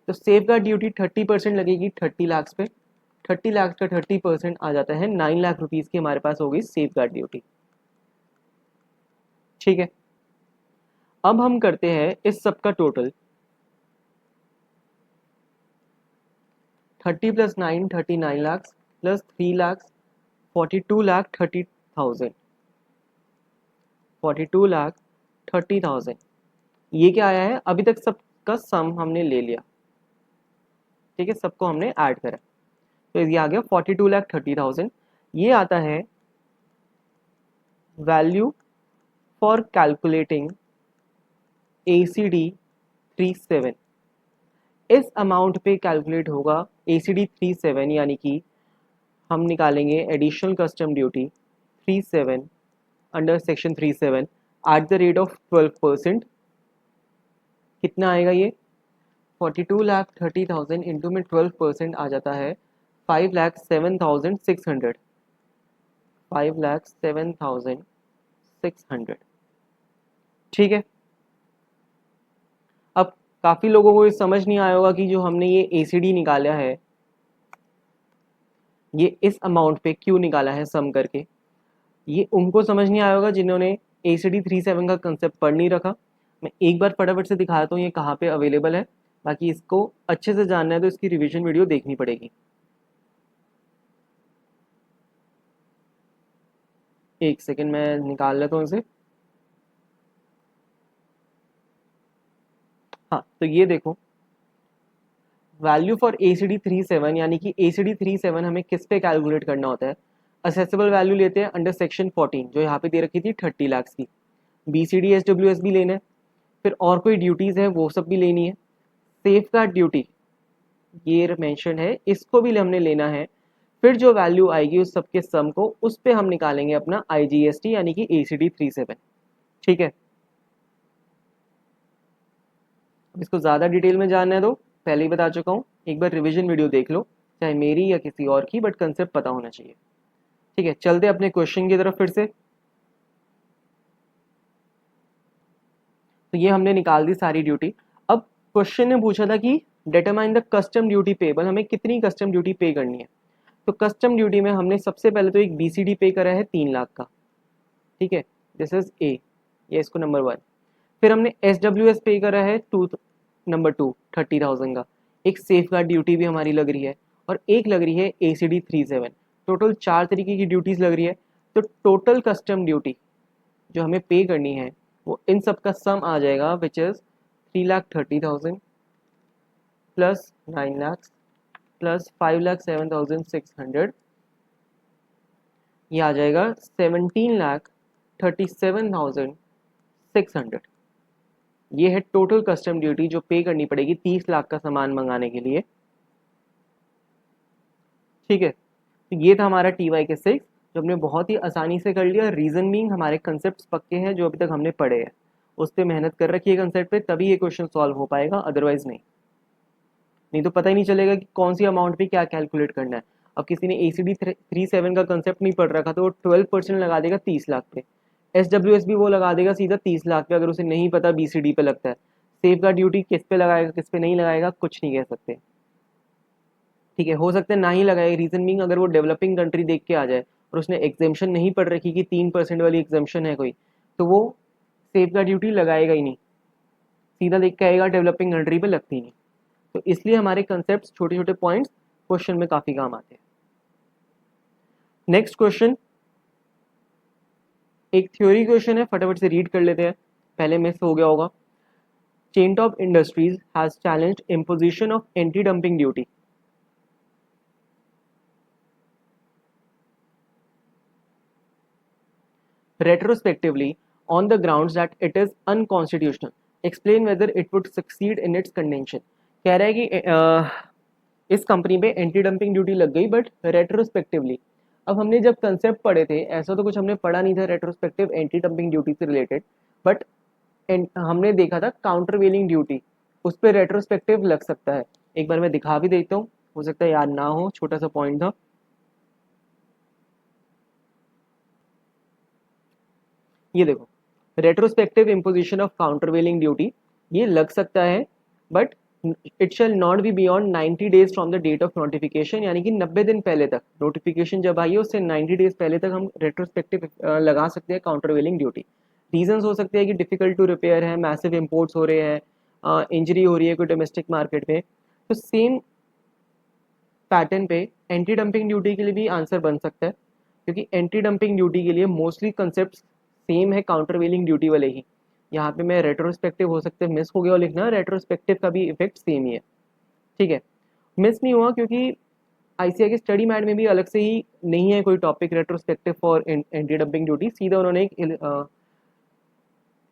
तो सेफ गार्ड ड्यूटी 30% लगेगी 30 लाख पे। 30 लाख का 30% आ जाता है 9 लाख रुपीज़ की हमारे पास होगी सेफ गार्ड ड्यूटी, ठीक है। अब हम करते हैं इस सब का टोटल। 30 + 9 39 लाख प्लस 3 लाख 42 लाख 30,000, 42 लाख 30,000। ये क्या आया है? अभी तक सबका सम हमने ले लिया, ठीक है, सबको हमने ऐड करा, तो ये आ गया 42 लाख 30,000। ये आता है वैल्यू फॉर कैलकुलेटिंग ACD 37। इस अमाउंट पे कैलकुलेट होगा ACD 37, यानी कि हम निकालेंगे additional custom duty 37 under section 37 eight the rate of 12%। कितना आएगा ये? 42 लाख 30,000 इंटू में 12% आ जाता है 5,07,600, 5,07,600, ठीक है। अब काफ़ी लोगों को ये समझ नहीं आया होगा कि जो हमने ये ACD निकाला है, ये इस अमाउंट पे क्यों निकाला है सम करके। ये उनको समझ नहीं आया होगा जिन्होंने ACD 37 का कंसेप्ट पढ़ नहीं रखा। मैं एक बार फटाफट से दिखाता हूँ ये कहाँ पे अवेलेबल है। बाकी इसको अच्छे से जानना है तो इसकी रिवीजन वीडियो देखनी पड़ेगी। एक सेकेंड मैं निकाल लेता हूँ इसे। हाँ, तो ये देखो, वैल्यू फॉर ACD 37, यानी कि ACD 37 हमें किस पे कैलकुलेट करना होता है? असेसेबल वैल्यू लेते हैं अंडर सेक्शन 14, जो यहाँ पे दे रखी थी 30 लाख की। BCD SWS भी लेना है, फिर और कोई ड्यूटीज़ है वो सब भी लेनी है। सेफ गार्ड ड्यूटी ये मेंशन है, इसको भी हमने लेना है। फिर जो वैल्यू आएगी उस सबके सम को, उस पे हम निकालेंगे अपना IGST यानी कि ACD 37। ठीक है, इसको ज़्यादा डिटेल में जानना है तो पहले ही बता चुका हूँ, एक बार रिवीजन वीडियो देख लो, चाहे मेरी या किसी और की, बट कंसेप्ट पता होना चाहिए। ठीक है, चलते अपने क्वेश्चन की तरफ फिर से। तो ये हमने निकाल दी सारी ड्यूटी। अब क्वेश्चन ने पूछा था कि determine the custom duty payable, हमें कितनी कस्टम ड्यूटी पे करनी है। तो कस्टम ड्यूटी में हमने सबसे पहले तो एक BCD पे करा है 3 लाख का। ठीक है, दिस इज ए, ये इसको नंबर 1। फिर हमने SWS पे करा है नंबर 2 30,000 का। एक सेफ गार्ड ड्यूटी भी हमारी लग रही है, और एक लग रही है ACD 37। टोटल 4 तरीके की ड्यूटीज लग रही है। तो टोटल कस्टम ड्यूटी जो हमें पे करनी है वो इन सब का सम आ जाएगा, which is 3,30,000 plus 9 lakh plus 5,07,600, ये आ जाएगा 17,37,600। ये है टोटल कस्टम ड्यूटी जो पे करनी पड़ेगी 30 लाख का सामान मंगाने के लिए। ठीक है, तो ये था हमारा TY के 6, जो हमने बहुत ही आसानी से कर लिया। रीजन बीइंग हमारे कंसेप्ट पक्के हैं जो अभी तक हमने पढ़े हैं, उस पर मेहनत कर रखी है कंसेप्ट पे, तभी ये क्वेश्चन सॉल्व हो पाएगा, अदरवाइज नहीं। नहीं तो पता ही नहीं चलेगा कि कौन सी अमाउंट पे क्या कैलकुलेट करना है। अब किसी ने ACD 37 का कंसेप्ट नहीं पढ़ रखा तो वो 12% लगा देगा 30 लाख पे। SWS भी वो लगा देगा सीधा 30 लाख पे, अगर उसे नहीं पता BCD पे लगता है। सेफ गार्ड ड्यूटी किस पे लगाएगा किस पे नहीं लगाएगा कुछ नहीं कह सकते। ठीक है, हो सकता है ना ही लगाए। रीजन बीइंग अगर वो डेवलपिंग कंट्री देख के आ जाए और उसने एग्जेम्पशन नहीं पढ़ रखी कि 3% वाली एग्जेम्पशन है कोई, तो वो सेफ गार्ड ड्यूटी लगाएगा ही नहीं, सीधा देख के आएगा डेवलपिंग कंट्री पे लगती नहीं। तो इसलिए हमारे कंसेप्ट छोटे छोटे पॉइंट्स क्वेश्चन में काफी काम आते हैं। नेक्स्ट क्वेश्चन एक थ्योरी क्वेश्चन है, फटाफट से रीड कर लेते हैं, पहले मिस हो गया होगा। Chain Top industries has challenged imposition of anti dumping duty. retrospectively on the grounds that it is unconstitutional. Explain whether it would succeed in its contention. कह रहा है कि इस कंपनी पे एंटी डंपिंग ड्यूटी लग गई, बट रेट्रोस्पेक्टिवली। अब हमने जब कंसेप्ट पढ़े थे, ऐसा तो कुछ हमने पढ़ा नहीं था रेट्रोस्पेक्टिव एंटी डंपिंग ड्यूटी से रिलेटेड, बट हमने देखा था काउंटर वेलिंग ड्यूटी, उस पर रेट्रोस्पेक्टिव लग सकता है। एक बार मैं दिखा भी देता हूँ, हो सकता है याद ना हो, छोटा सा पॉइंट था। ये देखो, retrospective imposition of countervailing duty, ये लग सकता है, but it shall not be beyond 90 days from the date of notification, यानी कि 90 दिन पहले तक, नोटिफिकेशन जब आई है उससे 90 डेज पहले तक हम रेट्रोस्पेक्टिव लगा सकते हैं काउंटरवेलिंग ड्यूटी। रीजंस हो सकते हैं कि डिफिकल्ट टू रिपेयर है, मैसिव इम्पोर्ट्स हो रहे हैं, इंजरी हो रही है कोई डोमेस्टिक मार्केट में। तो सेम पैटर्न पे एंटी डंपिंग ड्यूटी के लिए भी आंसर बन सकता है, क्योंकि एंटी डंपिंग ड्यूटी के लिए मोस्टली कंसेप्ट सेम है काउंटर वेलिंग ड्यूटी वाले ही। यहाँ पे मैं रेट्रोस्पेक्टिव हो सकते मिस हो गया और लिखना, रेट्रोस्पेक्टिव का भी इफेक्ट सेम ही है। ठीक है, मिस नहीं हुआ क्योंकि ICAI के स्टडी मैट में भी अलग से ही नहीं है कोई topic retrospective for anti dumping duty, सीधा उन्होंने एक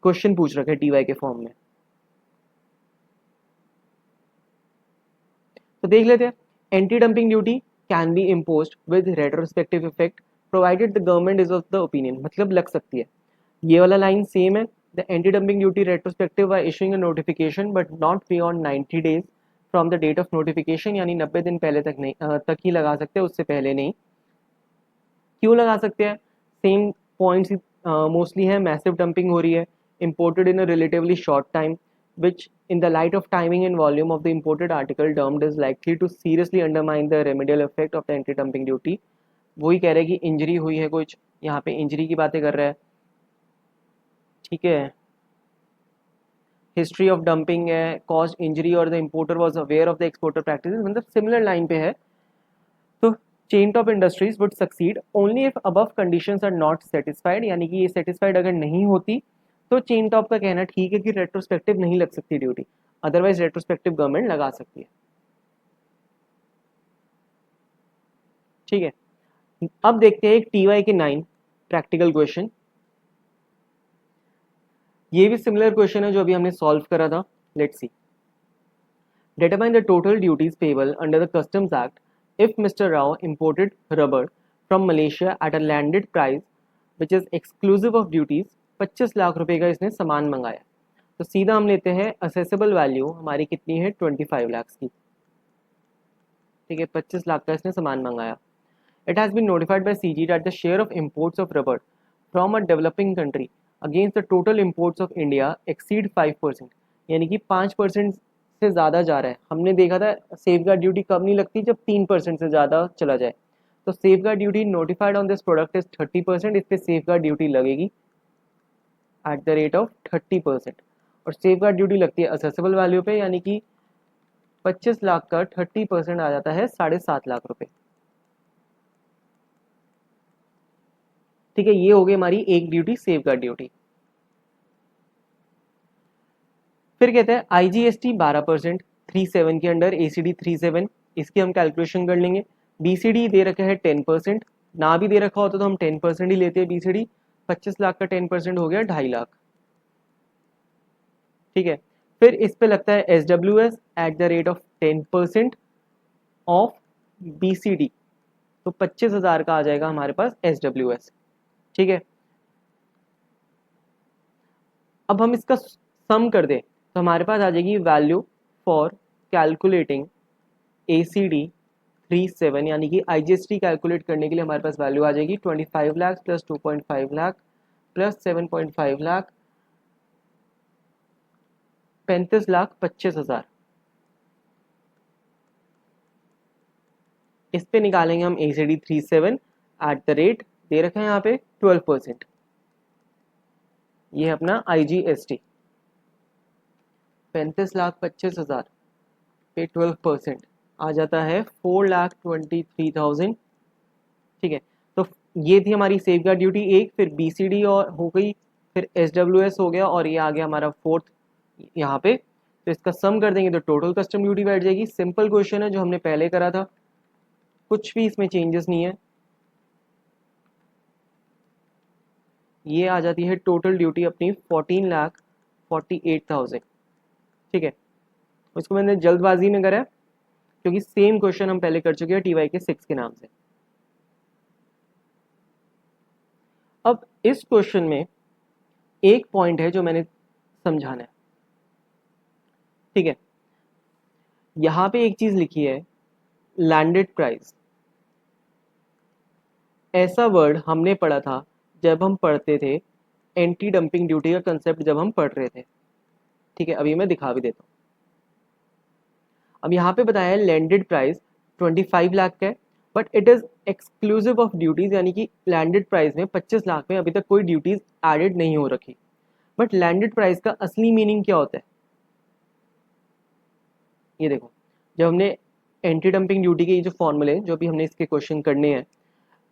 क्वेश्चन पूछ रखा है TY के फॉर्म में। तो देख लेते हैं, anti dumping duty can be imposed with retrospective effect provided the government is of the opinion, मतलब लग सकती है। ये वाला लाइन सेम है, the anti dumping duty retrospective by issuing a notification but not beyond 90 days from the date of notification, यानी 90 दिन पहले तक नहीं तक ही लगा सकते हैं, उससे पहले नहीं। क्यों लगा सकते हैं? सेम पॉइंट्स मोस्टली है, मैसिव डंपिंग हो रही है, imported in a relatively short time, which in the light of timing and volume of the imported article termed is likely to seriously undermine the remedial effect of the anti-dumping duty। वही कह रहे हैं कि injury हुई है कुछ, यहाँ पे इंजरी की बातें कर रहा है। ठीक है, हिस्ट्री ऑफ डंपिंग है, कॉज इंजरी और the importer was aware of the exporter practices, मतलब सिमिलर लाइन पे है। तो Chain Top Industries would succeed only if above conditions are not satisfied, यानी कि ये सेटिस्फाइड अगर नहीं होती तो चेन टॉप का कहना ठीक है कि रेट्रोस्पेक्टिव नहीं लग सकती ड्यूटी, अदरवाइज रेट्रोस्पेक्टिव गवर्नमेंट लगा सकती है। ठीक है, अब देखते हैं एक TY के 9 प्रैक्टिकल क्वेश्चन। ये भी सिमिलर क्वेश्चन है जो अभी हमने सॉल्व करा था। Let's see, Determine the total duties payable under the Customs Act if Mr. Rao imported rubber from Malaysia at a landed price which is exclusive of duties. 25 lakh रुपए का इसने सामान मंगाया, तो सीधा हम लेते हैं असेसेबल वैल्यू हमारी कितनी है 25 लाख की। ठीक है, 25 लाख का इसने सामान मंगाया। It has been notified by CG that the share of imports of rubber from a developing country against the total imports of India exceed 5%, यानी कि 5% से ज़्यादा जा रहा है। हमने देखा था सेफ गार्ड ड्यूटी कब नहीं लगती, जब 3% से ज़्यादा चला जाए। तो safe guard duty notified on this product is 30%, इस पर सेफ गार्ड ड्यूटी लगेगी एट द रेट ऑफ 30%। और सेफ गार्ड ड्यूटी लगती है असेसेबल वैल्यू पे, यानी कि 25 लाख का 30% आ जाता है 7.5 लाख रुपए। ठीक है, ये हो गई हमारी एक ड्यूटी सेफ गार्ड ड्यूटी। फिर कहते हैं IGST 12% 37 के अंडर ACD 37, इसकी हम कैलकुलेशन कर लेंगे। BCD दे रखा है 10%, ना भी दे रखा होता तो हम 10% ही लेते हैं BCD। 25 लाख का 10% हो गया 2.5 लाख। ठीक है, फिर इस पे लगता है SWS eight the rate of 10% of BCD, तो 25,000 का आ जाएगा हमारे पास SWS। ठीक है, अब हम इसका सम कर दें तो हमारे पास आ जाएगी वैल्यू फॉर कैलकुलेटिंग ACD 37, यानी कि IGST कैलकुलेट करने के लिए हमारे पास वैल्यू आ जाएगी 25 लाख प्लस 2.5 लाख प्लस 7.5 लाख 35,25,000। इस पे निकालेंगे हम ACD 37 एट द रेट दे रखा है यहाँ पे 12%। ये है अपना IGST 35,25,000 पे 12% आ जाता है 4,23,000। ठीक है, तो ये थी हमारी सेफ गार्ड ड्यूटी एक, फिर BCD और हो गई, फिर SWS हो गया, और ये आ गया हमारा फोर्थ यहाँ पे। तो इसका सम कर देंगे तो टोटल कस्टम ड्यूटी बैठ जाएगी। सिंपल क्वेश्चन है जो हमने पहले करा था, कुछ भी इसमें चेंजेस नहीं है। ये आ जाती है टोटल ड्यूटी अपनी 14,48,000। ठीक है, उसको मैंने जल्दबाजी में करा है क्योंकि सेम क्वेश्चन हम पहले कर चुके हैं TY के 6 के नाम से। अब इस क्वेश्चन में एक पॉइंट है जो मैंने समझाना है। ठीक है, यहां पे एक चीज लिखी है लैंडेड प्राइस। ऐसा वर्ड हमने पढ़ा था जब हम पढ़ते थे एंटी डंपिंग ड्यूटी का कंसेप्ट, जब हम पढ़ रहे थे। ठीक है, अभी मैं दिखा भी देता हूँ। अब यहाँ पे बताया है लैंडेड प्राइस 25 लाख का है, but it is exclusive of duties, यानी कि लैंडेड प्राइस में 25 लाख में अभी तक कोई ड्यूटीज एडेड नहीं हो रखी। बट लैंडेड प्राइस का असली मीनिंग क्या होता है, ये देखो। जब हमने एंटी डंपिंग ड्यूटी के ये जो फॉर्मूले जो भी हमने इसके क्वेश्चन करने हैं,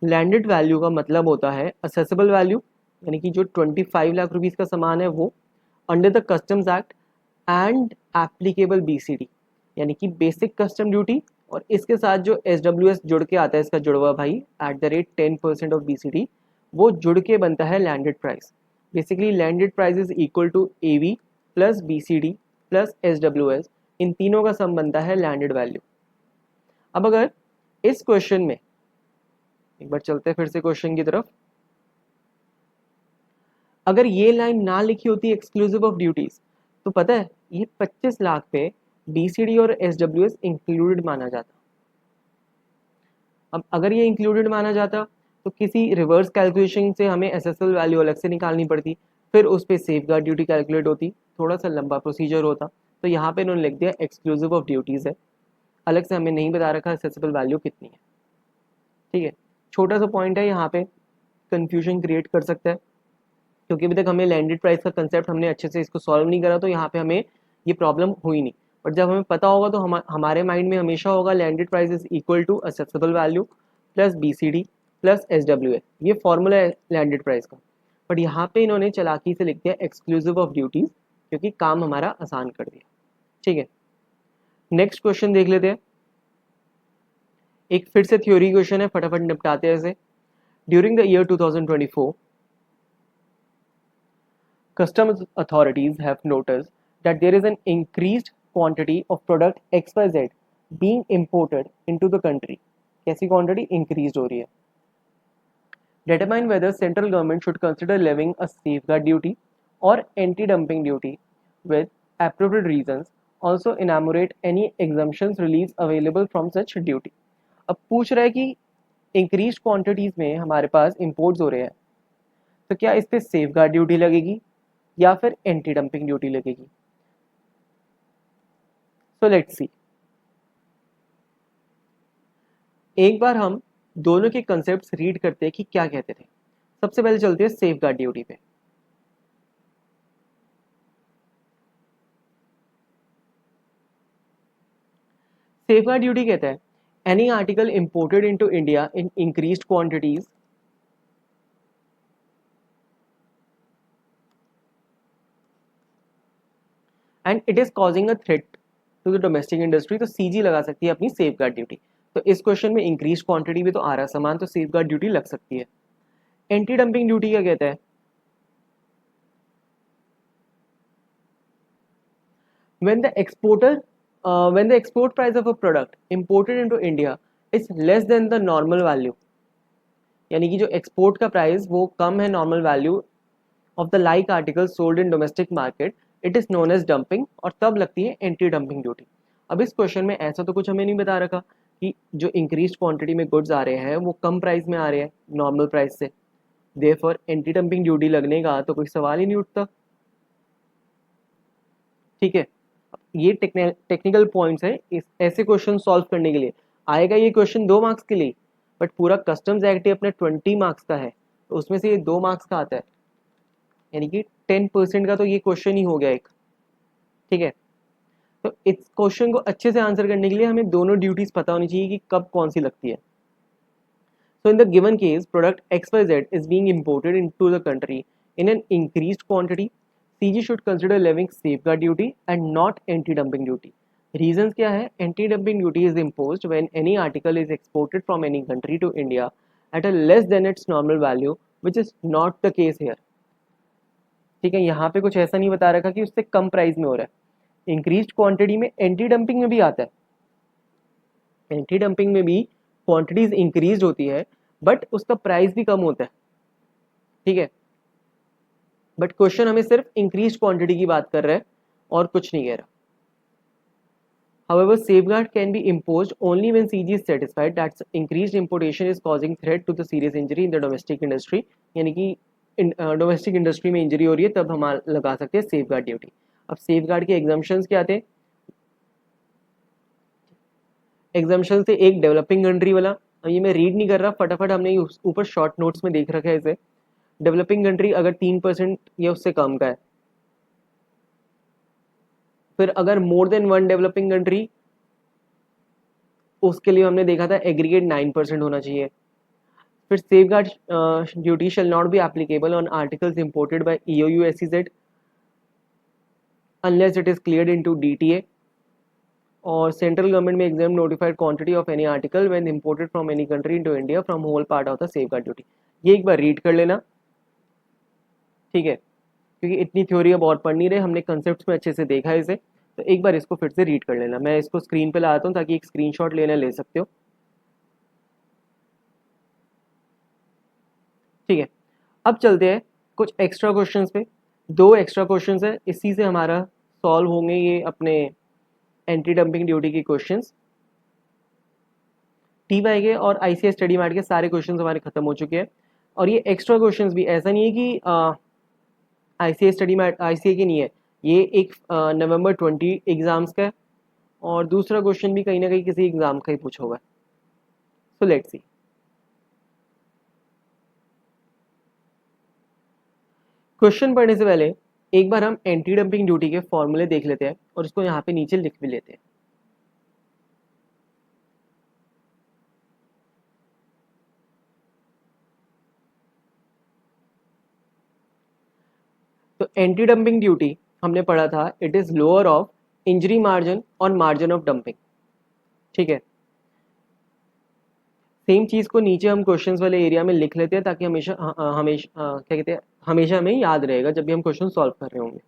लैंडेड वैल्यू का मतलब होता है असेसेबल वैल्यू, यानी कि जो 25 लाख रुपीस का सामान है वो under the customs act and applicable BCD, यानी कि बेसिक कस्टम ड्यूटी, और इसके साथ जो SWS जुड़ के आता है, इसका जुड़वा भाई at the rate 10% of BCD, वो जुड़ के बनता है landed price. Basically landed price is equal to AV plus BCD plus SWS, in तीनों का सम बनता है लैंडेड वैल्यू। अब अगर इस क्वेश्चन में एक बार चलते हैं फिर से क्वेश्चन की तरफ, अगर ये लाइन ना लिखी होती एक्सक्लूसिव ऑफ ड्यूटीज, तो पता है ये 25 लाख पे BCD और SWS इंक्लूडेड माना जाता। अब अगर ये इंक्लूडेड माना जाता तो किसी रिवर्स कैलकुलेशन से हमें SSL वैल्यू अलग से निकालनी पड़ती, फिर उस पर सेफ गार्ड ड्यूटी कैलकुलेट होती, थोड़ा सा लंबा प्रोसीजर होता। तो यहाँ पे इन्होंने लिख दिया एक्सक्लूसिव ऑफ ड्यूटीज है, अलग से हमें नहीं बता रखा SSL वैल्यू कितनी है। ठीक है, छोटा सा पॉइंट है, यहाँ पे कंफ्यूजन क्रिएट कर सकता है क्योंकि अभी तक हमें लैंडेड प्राइस का कंसेप्ट हमने अच्छे से इसको सॉल्व नहीं करा, तो यहाँ पे हमें ये प्रॉब्लम हुई नहीं। बट जब हमें पता होगा तो हमारे माइंड में हमेशा होगा landed price is equal to assessable value plus BCD plus SWS, ये फॉर्मूला है लैंडेड प्राइस का। बट यहाँ पे इन्होंने चालाकी से लिख दिया एक्सक्लूसिव ऑफ ड्यूटीज, क्योंकि काम हमारा आसान कर दिया। ठीक है, नेक्स्ट क्वेश्चन देख लेते हैं। एक फिर से थ्योरी क्वेश्चन है, फटाफट निपटाते हैं इसे। During the year 2024 customs authorities have noticed that there is an increased quantity of product XYZ being imported into the country. कैसी quantity increased हो रही है. Determine whether central government should consider levying a safeguard duty or anti-dumping duty with appropriate reasons. Also enumerate any exemptions reliefs available from such duty. अब पूछ रहा है कि increase quantities में हमारे पास इंपोर्ट्स हो रहे हैं, तो क्या इस पे सेफ गार्ड ड्यूटी लगेगी या फिर एंटी डंपिंग ड्यूटी लगेगी. So let's see. एक बार हम दोनों के कंसेप्ट्स रीड करते हैं कि क्या कहते थे. सबसे पहले चलते हैं सेफ गार्ड ड्यूटी पे. सेफ गार्ड ड्यूटी कहता है any article imported into India in increased quantities and it is causing a threat to the domestic industry. तो सीजी लगा सकती है अपनी सेफ गार्ड ड्यूटी. तो इस क्वेश्चन में इंक्रीज क्वांटिटी भी तो आ रहा है सामान, तो सेफ गार्ड ड्यूटी लग सकती है. एंटी डंपिंग ड्यूटी क्या कहता है, when the exporter when the export price of a product imported into India is less than the normal value, यानी कि जो एक्सपोर्ट का प्राइस वो कम है normal value of the like article sold in domestic market, it is known as dumping, और तब लगती है एंटी डंपिंग ड्यूटी. अब इस क्वेश्चन में ऐसा तो कुछ हमें नहीं बता रखा कि जो इंक्रीज क्वांटिटी में गुड्स आ रहे हैं वो कम प्राइस में आ रहे हैं नॉर्मल प्राइस से, देयरफॉर एंटी डंपिंग ड्यूटी लगने का तो कोई सवाल ही नहीं उठता. ठीक है, ये टेक्निकल पॉइंट्स है. इस ऐसे क्वेश्चन सॉल्व करने के लिए आएगा ये क्वेश्चन 2 मार्क्स के लिए, बट पूरा कस्टम्स एक्ट ही अपने 20 मार्क्स का है, तो उसमें से ये 2 मार्क्स का आता है, यानी कि 10% का तो ये क्वेश्चन ही हो गया एक. ठीक है, तो इस क्वेश्चन को अच्छे से आंसर करने के लिए हमें दोनों ड्यूटीज पता होनी चाहिए कि कब कौन सी लगती है. So in the given case, product XYZ is being imported into the country in an increased quantity. CG should consider levying safeguard duty and not anti-dumping duty. Reasons क्या है? Anti-dumping duty is imposed when any article is exported from any country to India at a less than its normal value, which is not the case here. ठीक है, यहाँ पे कुछ ऐसा नहीं बता रखा कि उससे कम प्राइस में हो रहा है. इंक्रीज क्वांटिटी में एंटी डंपिंग में भी आता है, एंटी डंपिंग में भी क्वांटिटीज इंक्रीज होती है बट उसका प्राइस भी कम होता है. ठीक है, बट क्वेश्चन हमें सिर्फ इंक्रीज क्वांटिटी की बात कर रहा है और कुछ नहीं कह रहा. However, safeguard can be imposed only when CG is satisfied that increased importation is causing threat to the serious injury in the domestic industry. यानी कि डोमेस्टिक इंडस्ट्री में इंजरी हो रही है तब हम लगा सकते हैं सेफ गार्ड ड्यूटी. अब सेफ गार्ड के एग्जाम्पशंस क्या थे? एग्जाम्पशन से एक डेवलपिंग कंट्री वाला, ये मैं रीड नहीं कर रहा, फटाफट हमने ऊपर शॉर्ट नोट्स में देख रखा है इसे. डेवलपिंग कंट्री अगर 3% या उससे कम का है, फिर अगर मोर देन 1 डेवलपिंग कंट्री, उसके लिए हमने देखा था एग्रीगेट 9% होना चाहिए. फिर safeguard duty shall not be applicable on articles imported by EOU SEZ unless it is cleared into DTA, और central government may exempt notified quantity of any article when imported from any country into India from whole part of the safeguard duty. ये एक बार read कर लेना. ठीक है, क्योंकि इतनी theory अब और पढ़ नहीं रहे, हमने कंसेप्ट में अच्छे से देखा है इसे, तो एक बार इसको फिर से रीड कर लेना. मैं इसको स्क्रीन पे लाता हूँ ताकि एक स्क्रीनशॉट लेना ले सकते हो. ठीक है, अब चलते हैं कुछ एक्स्ट्रा क्वेश्चंस पे. 2 एक्स्ट्रा क्वेश्चंस है, इसी से हमारा सॉल्व होंगे ये अपने एंटी डंपिंग ड्यूटी के क्वेश्चंस. TY के और ICA स्टडी मैट के सारे क्वेश्चंस हमारे खत्म हो चुके हैं, और ये एक्स्ट्रा क्वेश्चंस भी ऐसा नहीं है कि ICA स्टडी मैट ICA के नहीं है, ये एक नवंबर 20 एग्जाम्स का है, और दूसरा क्वेश्चन भी कहीं ना कहीं किसी एग्जाम का ही पूछा हुआ है. So let's see. क्वेश्चन पढ़ने से पहले एक बार हम एंटी डंपिंग ड्यूटी के फॉर्मूले देख लेते हैं और इसको यहाँ पे नीचे लिख भी लेते हैं. तो एंटी डंपिंग ड्यूटी हमने पढ़ा था, it is lower of injury margin और मार्जिन ऑफ डंपिंग. ठीक है, सेम चीज को नीचे हम क्वेश्चंस वाले एरिया में लिख लेते हैं ताकि हमेशा क्या कहते हैं, हमेशा हमें याद रहेगा जब भी हम क्वेश्चन सॉल्व कर रहे होंगे.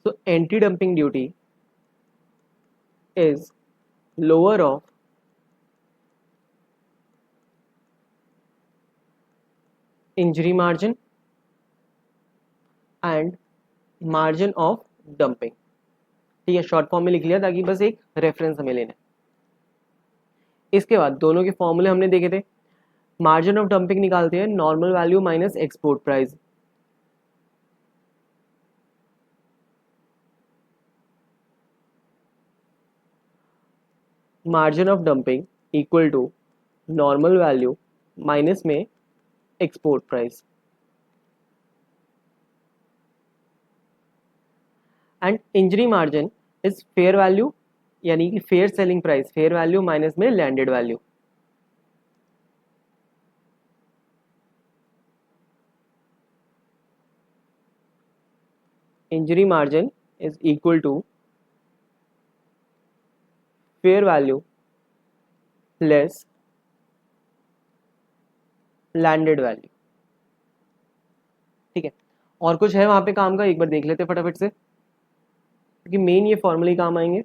So anti-dumping duty is lower of injury margin and margin of dumping. ठीक है, शॉर्ट फॉर्म में लिख लिया ताकि बस एक रेफरेंस हमें लेना है। इसके बाद दोनों के फॉर्मूले हमने देखे थे। मार्जिन ऑफ डंपिंग निकालते हैं normal value minus export price. Margin of dumping equal to normal value minus में export price and injury margin is fair value यानी कि fair selling price, fair value minus में landed value. Injury margin is equal to fair value less landed value. ठीक है, और कुछ है वहां पे काम का, एक बार देख लेते हैं फटाफट से, क्योंकि मेन ये फॉर्मूले काम आएंगे।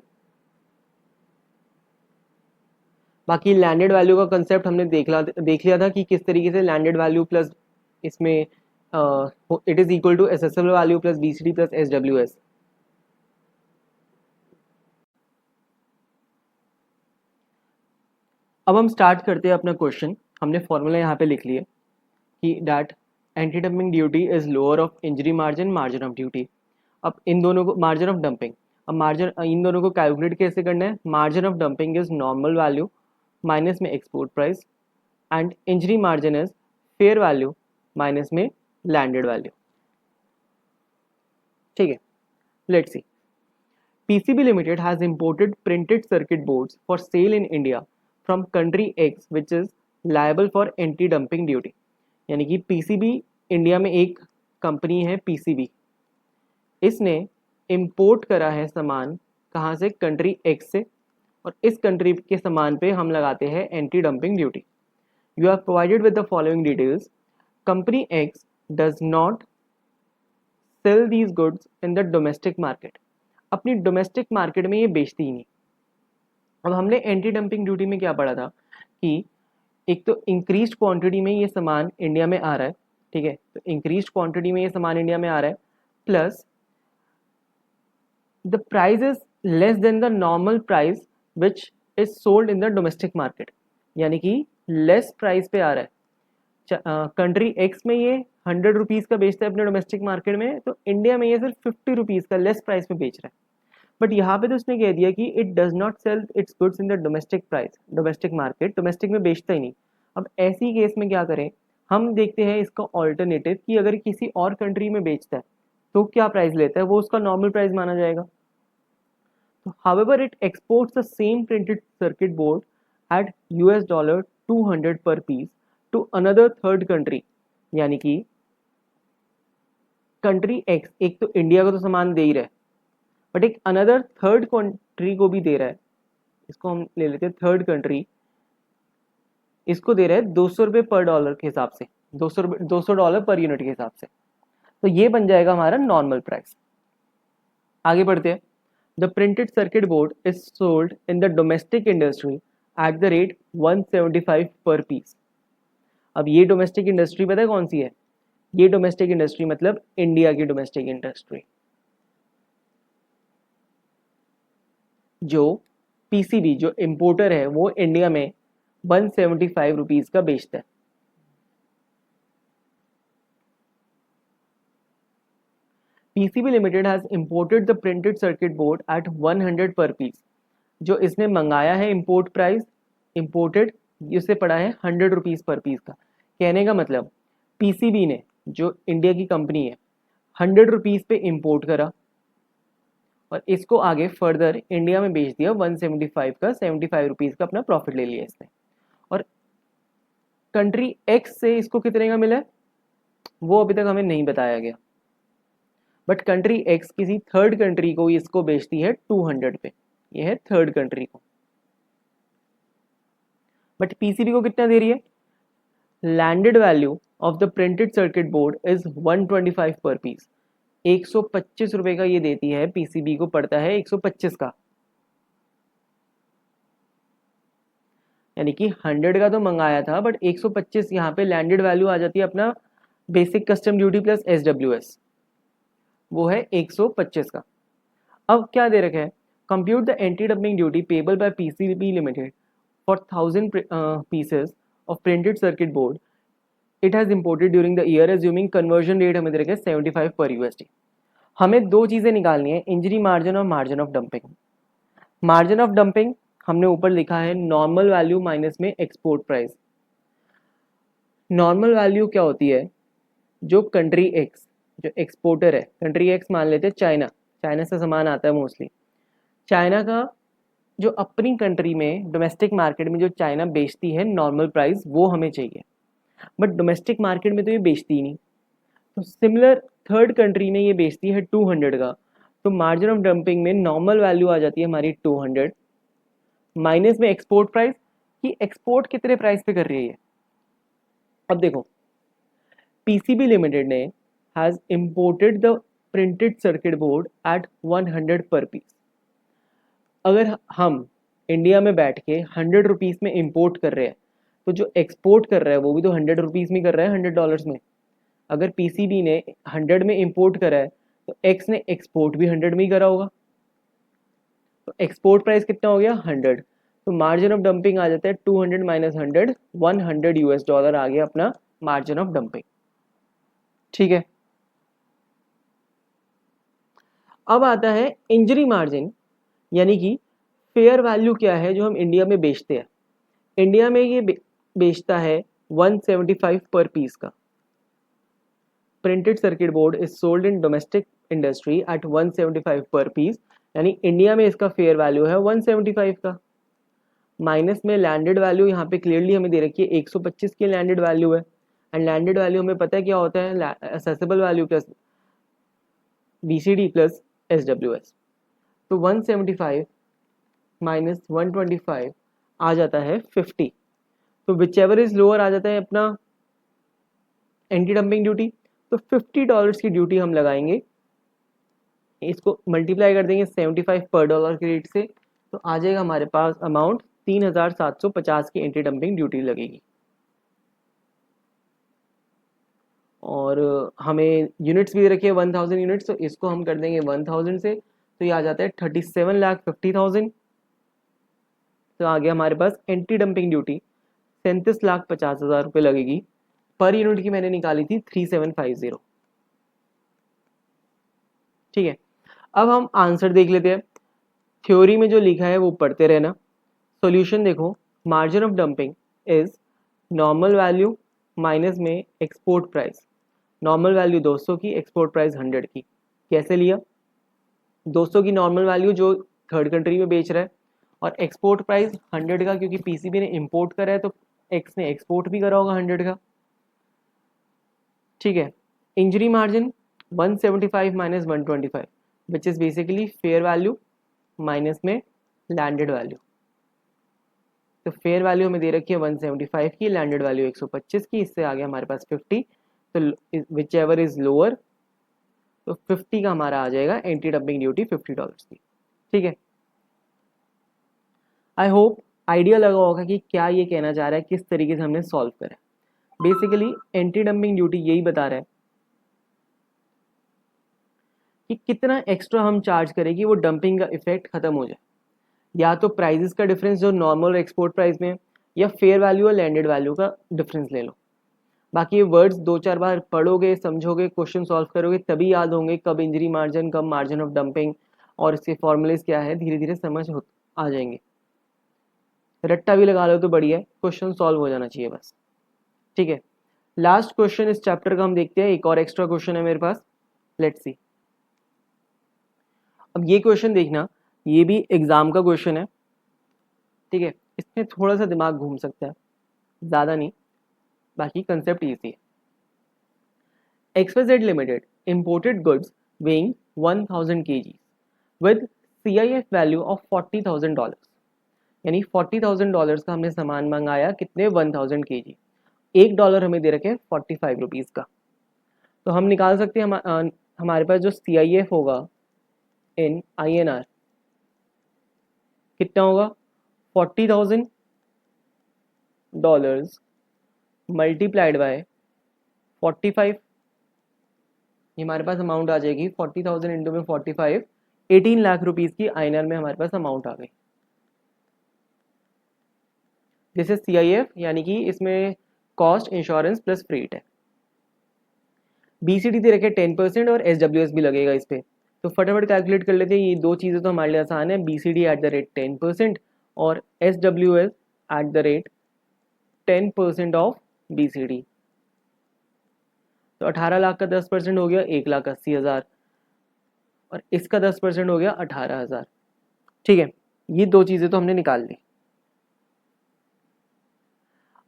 बाकी लैंडेड वैल्यू का कंसेप्ट हमने देख लिया था कि किस तरीके से लैंडेड वैल्यू प्लस इसमें it is equal to assessable value plus BCD plus SWS. अब हम स्टार्ट करते हैं अपना क्वेश्चन। हमने फॉर्मूला यहाँ पे लिख लिया कि that anti dumping duty is lower of injury margin margin of duty. अब इन दोनों को मार्जिन ऑफ डंपिंग, अब मार्जिन इन दोनों को कैलकुलेट कैसे करना है। Margin of dumping is normal value minus में export price and injury margin is fair value minus में लैंडेड वैल्यू। ठीक है, let's see. PCB Limited has imported printed circuit boards for sale in India from country X which is liable for anti-dumping duty। यानी कि PCB India में एक company है PCB, इसने import करा है सामान कहाँ से, कंट्री X से, और इस कंट्री के सामान पे हम लगाते हैं anti dumping duty. You are provided with the following details. Company X does not sell these goods in the domestic market. अपनी डोमेस्टिक मार्केट में ये बेचती ही नहीं। अब हमने एंटी डंपिंग ड्यूटी में क्या पढ़ा था कि एक तो इंक्रीज्ड क्वांटिटी में ये सामान इंडिया में आ रहा है। ठीक है, तो इंक्रीज्ड क्वांटिटी में ये सामान इंडिया में आ रहा है, plus the price is less than the normal price which is sold in the domestic market. यानी कि लेस प्राइस पे आ रहा है। कंट्री एक्स में ये 100 रुपीज़ का बेचता है अपने डोमेस्टिक मार्केट में, तो इंडिया में ये सिर्फ 50 रुपीज़ का लेस प्राइस में बेच रहा है। बट यहाँ पे तो उसने कह दिया कि it does not sell its goods in the domestic price, domestic market, domestic में बेचता ही नहीं। अब ऐसी केस में क्या करें, हम देखते हैं इसका ऑल्टरनेटिव कि अगर किसी और कंट्री में बेचता है तो क्या प्राइस लेता है, वो उसका नॉर्मल प्राइस माना जाएगा। तो however it exports the same printed circuit board at $200 per piece to another third country. यानी कि कंट्री एक्स एक तो इंडिया को तो सामान दे ही रहा है, बट एक अनदर थर्ड कंट्री को भी दे रहा है। इसको हम ले लेते हैं थर्ड कंट्री, इसको दे रहा है 200 रुपये पर डॉलर के हिसाब से, $200 पर यूनिट के हिसाब से। तो ये बन जाएगा हमारा नॉर्मल प्राइस। आगे बढ़ते हैं। The printed circuit board is sold in the domestic industry at the rate 175 पर पीस। अब ये डोमेस्टिक इंडस्ट्री पता है कौन सी है, ये डोमेस्टिक इंडस्ट्री मतलब इंडिया की डोमेस्टिक इंडस्ट्री, जो पीसीबी जो इंपोर्टर है वो इंडिया में 175 रुपीज़ का बेचता है। PCB Limited has imported the printed circuit board at 100 per piece। जो इसने मंगाया है इंपोर्ट प्राइस, इंपोर्टेड इससे पड़ा है 100 रुपीज़ पर पीस का। कहने का मतलब PCB ने जो इंडिया की कंपनी है 100 रुपीज़ पे इंपोर्ट करा और इसको आगे फर्दर इंडिया में बेच दिया 175 का, 75 रुपीज़ का अपना प्रॉफिट ले लिया इसने। और कंट्री एक्स से इसको कितने का मिला है वो अभी तक हमें नहीं बताया गया, बट कंट्री एक्स किसी थर्ड कंट्री को इसको बेचती है 200 पे। ये है थर्ड कंट्री को, बट पीसीबी को कितना दे रही है। Landed value of the printed circuit board is 125 पर पीस। 125 रुपए का ये देती है, पीसीबी को पड़ता है 125 का, यानी कि 100 का तो मंगाया था बट 125 यहाँ पे लैंडेड वैल्यू आ जाती है अपना basic custom duty plus SWS, वो है 125 का। अब क्या दे रखा है, compute the anti dumping duty payable by PCB limited for 1000 pieces of printed circuit board it has imported during the year assuming conversion rate हमें दे रखा है 75 पर यूएसडी। हमें दो चीजें निकालनी है, इंजरी मार्जिन और margin of dumping. Margin of dumping हमने ऊपर लिखा है नॉर्मल वैल्यू माइनस में एक्सपोर्ट प्राइस। नॉर्मल वैल्यू क्या होती है, जो कंट्री एक्स, जो एक्सपोर्टर है, कंट्री एक्स मान लेते हैं चाइना, चाइना से सामान आता है मोस्टली, चाइना का जो अपनी कंट्री में डोमेस्टिक मार्केट में जो चाइना बेचती है नॉर्मल प्राइस वो हमें चाहिए, बट डोमेस्टिक मार्केट में तो ये बेचती ही नहीं, तो सिमिलर थर्ड कंट्री में ये बेचती है 200 का, तो मार्जिन ऑफ डंपिंग में नॉर्मल वैल्यू आ जाती है हमारी 200 माइनस में एक्सपोर्ट प्राइस, कि एक्सपोर्ट कितने प्राइस पे कर रही है। अब देखो पीसीबी लिमिटेड ने has imported the printed circuit board at 100 per piece. अगर हम इंडिया में बैठ के 100 रुपीज़ में इंपोर्ट कर रहे हैं, तो जो एक्सपोर्ट कर रहा है वो भी तो 100 रुपीज़ में कर रहा है, $100 में। अगर पीसीबी ने 100 में इंपोर्ट करा है तो एक्स ने एक्सपोर्ट भी 100 में ही करा होगा, तो एक्सपोर्ट प्राइस कितना हो गया 100, तो मार्जिन ऑफ डंपिंग आ जाता है 200 माइनस 100, $100 आ गया अपना मार्जिन ऑफ डंपिंग। ठीक है, अब आता है इंजरी मार्जिन, यानी कि फेयर वैल्यू क्या है जो हम इंडिया में बेचते हैं। इंडिया में ये बेचता है 175 पर पीस का। Printed circuit board is sold in domestic industry at 175 पर पीस, यानी इंडिया में इसका फेयर वैल्यू है 175 का, माइनस में लैंडेड वैल्यू यहाँ पे क्लियरली हमें दे रखी है 125 की लैंडेड वैल्यू है, एंड लैंडेड वैल्यू हमें पता है क्या होता है, accessible value plus BCD plus SWS, तो 175 माइनस 125 आ जाता है 50, तो विच एवर इज लोअर आ जाता है अपना एंटी डंपिंग ड्यूटी, तो $50 की ड्यूटी हम लगाएंगे, इसको मल्टीप्लाई कर देंगे 75 पर डॉलर के रेट से, तो आ जाएगा हमारे पास अमाउंट 3750 की एंटी डंपिंग ड्यूटी लगेगी। और हमें यूनिट्स भी रखिए 1000 यूनिट्स, तो इसको हम कर देंगे 1000 से, तो ये आ जाता है 37,50,000, तो आ गया हमारे पास एंटी डंपिंग ड्यूटी 37,50,000 रुपये लगेगी। पर यूनिट की मैंने निकाली थी 3750। ठीक है, अब हम आंसर देख लेते हैं, थ्योरी में जो लिखा है वो पढ़ते रहना। सॉल्यूशन देखो, margin of dumping is normal value minus में एक्सपोर्ट प्राइस, नॉर्मल वैल्यू 200 की, एक्सपोर्ट प्राइस 100 की। कैसे लिया, 200 की नॉर्मल वैल्यू जो थर्ड कंट्री में बेच रहा है, और एक्सपोर्ट प्राइस 100 का, क्योंकि पीसीबी ने इंपोर्ट करा है तो एक्स ने एक्सपोर्ट भी करा होगा 100 का। ठीक है, injury margin 175 minus 125 which is basically fair value minus में लैंडेड वैल्यू, तो फेयर वैल्यू हमें दे रखी है 175 की, लैंडेड वैल्यू 125 की, इससे आ गया हमारे पास 50, तो विच एवर इज लोअर, तो 50 का हमारा आ जाएगा एंटी डंपिंग ड्यूटी $50 की। ठीक है, आई होप आइडिया लगा होगा कि क्या ये कहना चाह रहा है, किस तरीके से हमने सॉल्व करा है। बेसिकली एंटी डंपिंग ड्यूटी यही बता रहा है कि कितना एक्स्ट्रा हम चार्ज करें कि वो डंपिंग का इफेक्ट खत्म हो जाए, या तो प्राइजेस का डिफरेंस जो नॉर्मल एक्सपोर्ट प्राइस में, या फेयर वैल्यू और लैंडेड वैल्यू का डिफरेंस ले लो। बाकी ये वर्ड्स 2-4 बार पढ़ोगे, समझोगे, क्वेश्चन सॉल्व करोगे, तभी याद होंगे कब इंजरी मार्जिन, कब मार्जिन ऑफ डंपिंग, और इसके फॉर्मूलेज क्या है, धीरे धीरे समझ आ जाएंगे। रट्टा भी लगा लो तो बढ़िया है, क्वेश्चन सॉल्व हो जाना चाहिए बस। ठीक है, लास्ट क्वेश्चन इस चैप्टर का हम देखते हैं, एक और एक्स्ट्रा क्वेश्चन है मेरे पास, लेट्स सी। अब ये क्वेश्चन देखना, ये भी एग्जाम का क्वेश्चन है। ठीक है, इसमें थोड़ा सा दिमाग घूम सकता है, ज़्यादा नहीं, बाकी कंसेप्ट ईजी है। XYZ Limited imported goods weighing 1000 kg with CIF value of $40,000, यानी $40,000 का हमने सामान मंगाया, कितने 1000 kg, $1 हमें दे रखे 45 रुपीज़ का। तो हम निकाल सकते हैं हमारे पास जो CIF होगा इन INR कितना होगा, $40,000 मल्टीप्लाइड बाय 45। ये हमारे पास अमाउंट आ जाएगी 40,000 इंटू में 45, 18 लाख रुपीस की INR में हमारे पास अमाउंट आ गई। दिस इज CIF, यानी कि इसमें कॉस्ट इंश्योरेंस प्लस फ्रीट है। BCD दे रखे 10% और SWS भी लगेगा इस पर, तो फटाफट कैलकुलेट कर लेते हैं। ये दो चीज़ें तो हमारे लिए आसान है, BCD एट द रेट 10% और SWS eight the rate 10% of BCD। तो 18 लाख का 10% हो गया 1,80,000 और इसका 10% हो गया 18,000। ठीक है, ये दो चीज़ें तो हमने निकाल ली।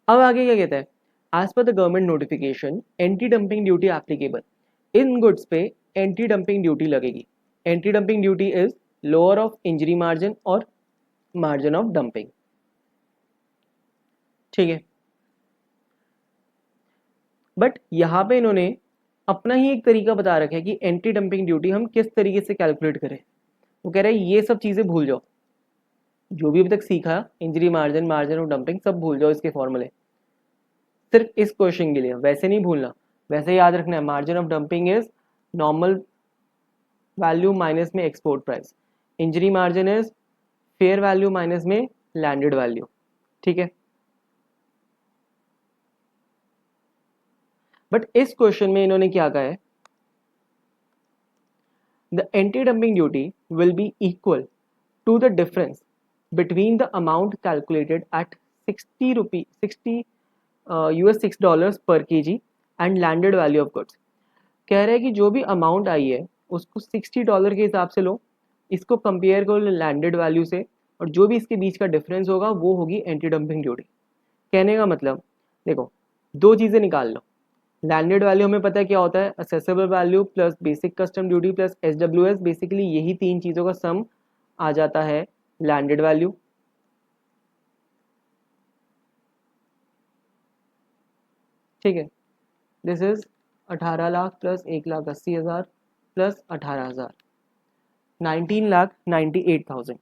अब आगे क्या कहता है, as per the government notification anti dumping duty applicable, इन गुड्स पे एंटी डंपिंग ड्यूटी लगेगी। Anti dumping duty is lower of injury margin और मार्जिन ऑफ डंपिंग। ठीक है, बट यहाँ पे इन्होंने अपना ही एक तरीका बता रखा है कि एंटी डंपिंग ड्यूटी हम किस तरीके से कैलकुलेट करें। वो कह रहे हैं ये सब चीज़ें भूल जाओ, जो भी अभी तक सीखा, injury margin, margin of dumping, सब भूल जाओ इसके फॉर्मूले, सिर्फ इस क्वेश्चन के लिए। वैसे नहीं भूलना, वैसे याद रखना है margin of dumping is normal value minus में export price, injury margin is fair value minus में लैंडेड वैल्यू। ठीक है, बट इस क्वेश्चन में इन्होंने क्या कहा है, the anti dumping duty will be equal to the difference between the amount calculated at 60 US $6 per KG and landed value of goods. कह रहे हैं कि जो भी अमाउंट आई है उसको $60 के हिसाब से लो, इसको कंपेयर करो लैंडेड वैल्यू से, और जो भी इसके बीच का डिफरेंस होगा वो होगी एंटी डंपिंग ड्यूटी। कहने का मतलब देखो, दो चीज़ें निकाल लो। लैंडेड वैल्यू हमें पता है क्या होता है, accessible value plus basic custom duty plus SWS, basically यही तीन चीज़ों का सम आ जाता है लैंडेड वैल्यू। ठीक है, this is 18 lakh plus 1,80,000 plus 18,000, 19,98,000।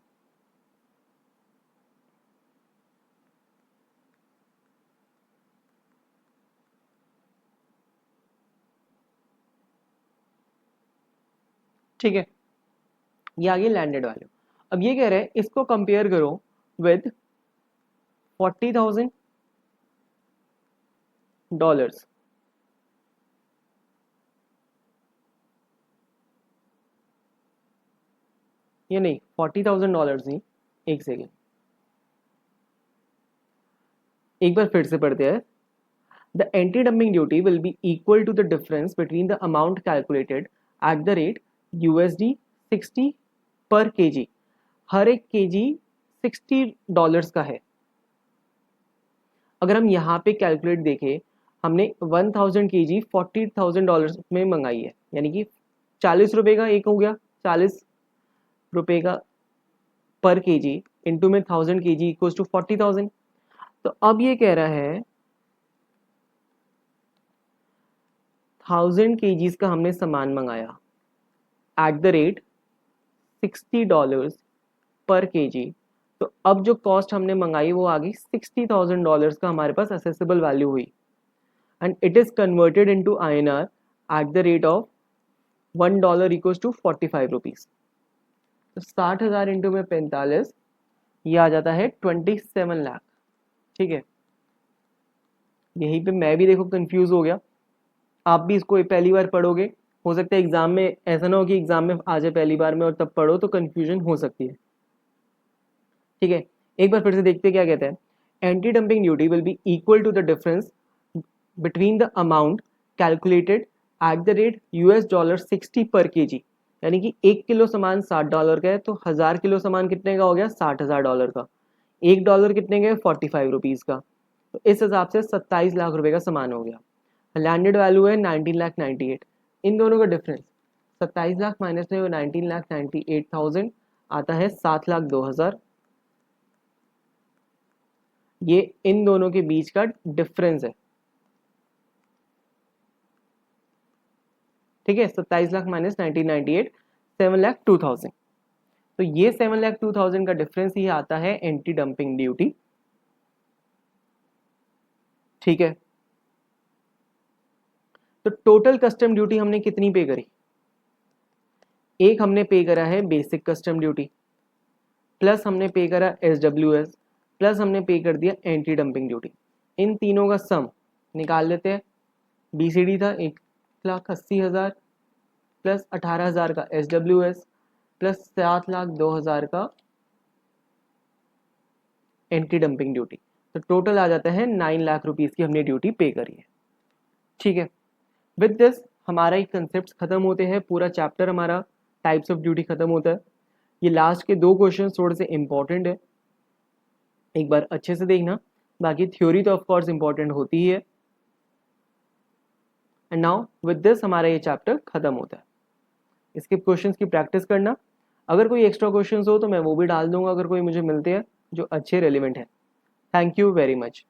ठीक है, ये आ गई लैंडेड वैल्यू। अब ये कह रहे हैं इसको कंपेयर करो विद $40,000। ये नहीं, $40,000 नहीं, एक सेकेंड, एक बार फिर से पढ़ते हैं। The anti-dumping duty will be equal to the difference between the amount calculated at the rate USD 60 पर kg। हर एक kg $60 का है। अगर हम यहाँ पे कैलकुलेट देखें, हमने 1000 kg $40,000 में मंगाई है, यानी कि 40 रुपए का एक हो गया, 40 रुपए का पर kg इंटू में 1000 kg इक्वल्स टू 40,000। तो अब ये कह रहा है 1000 kgs का हमने सामान मंगाया eight the rate $60 per KG, तो अब जो कॉस्ट हमने मंगाई वो आ गई $60,000 का, हमारे पास असेसेबल वैल्यू हुई, and it is converted into INR at the rate of $1 equals to 45 rupees. तो 60,000 इंटू में 45, ये आ जाता है 27 लाख। ठीक है, यहीं पे मैं भी देखो कंफ्यूज हो गया, आप भी इसको पहली बार पढ़ोगे, हो सकता है एग्जाम में ऐसा ना हो कि एग्जाम में आ जाए पहली बार में और तब पढ़ो तो कंफ्यूजन हो सकती है। ठीक है, एक बार फिर से देखते हैं क्या कहते हैं। Anti dumping duty will be equal to the difference between the amount calculated at the rate $60 per KG, यानी कि 1 किलो सामान $60 का है, तो 1000 किलो सामान कितने का हो गया, $60,000 का। $1 कितने का, 45 रुपीज़ का। तो इस हिसाब से 27 लाख रुपए का सामान हो गया। लैंडेड वैल्यू है 19,98,000। इन दोनों का डिफरेंस 27 लाख माइनस में 19,98,000 आता है 7,02,000। ये इन दोनों के बीच का डिफरेंस है। ठीक है, 27 लाख माइनस 1998, 7,02,000। तो ये 7,02,000 का डिफरेंस ही आता है एंटी डंपिंग ड्यूटी। ठीक है, तो टोटल कस्टम ड्यूटी हमने कितनी पे करी? एक हमने पे करा है बेसिक कस्टम ड्यूटी, प्लस हमने पे करा SWS, प्लस हमने पे कर दिया एंटी डंपिंग ड्यूटी। इन तीनों का सम निकाल लेते हैं। BCD था 1,80,000 प्लस 18,000 का SWS प्लस 7,02,000 का एंटी डंपिंग ड्यूटी। तो टोटल आ जाता है 9 लाख रुपीस की हमने ड्यूटी पे करी है। ठीक है, विद दिस हमारा एक कंसेप्ट खत्म होते हैं, पूरा चैप्टर हमारा टाइप्स ऑफ ड्यूटी खत्म होता है। ये लास्ट के 2 क्वेश्चन थोड़े से इंपॉर्टेंट है, एक बार अच्छे से देखना, बाकी थ्योरी तो ऑफ कोर्स इंपॉर्टेंट होती ही है। एंड नाउ विद दिस हमारा ये चैप्टर खत्म होता है। इसके क्वेश्चंस की प्रैक्टिस करना, अगर कोई एक्स्ट्रा क्वेश्चंस हो तो मैं वो भी डाल दूंगा अगर कोई मुझे मिलते हैं जो अच्छे रेलिवेंट है। Thank you very much.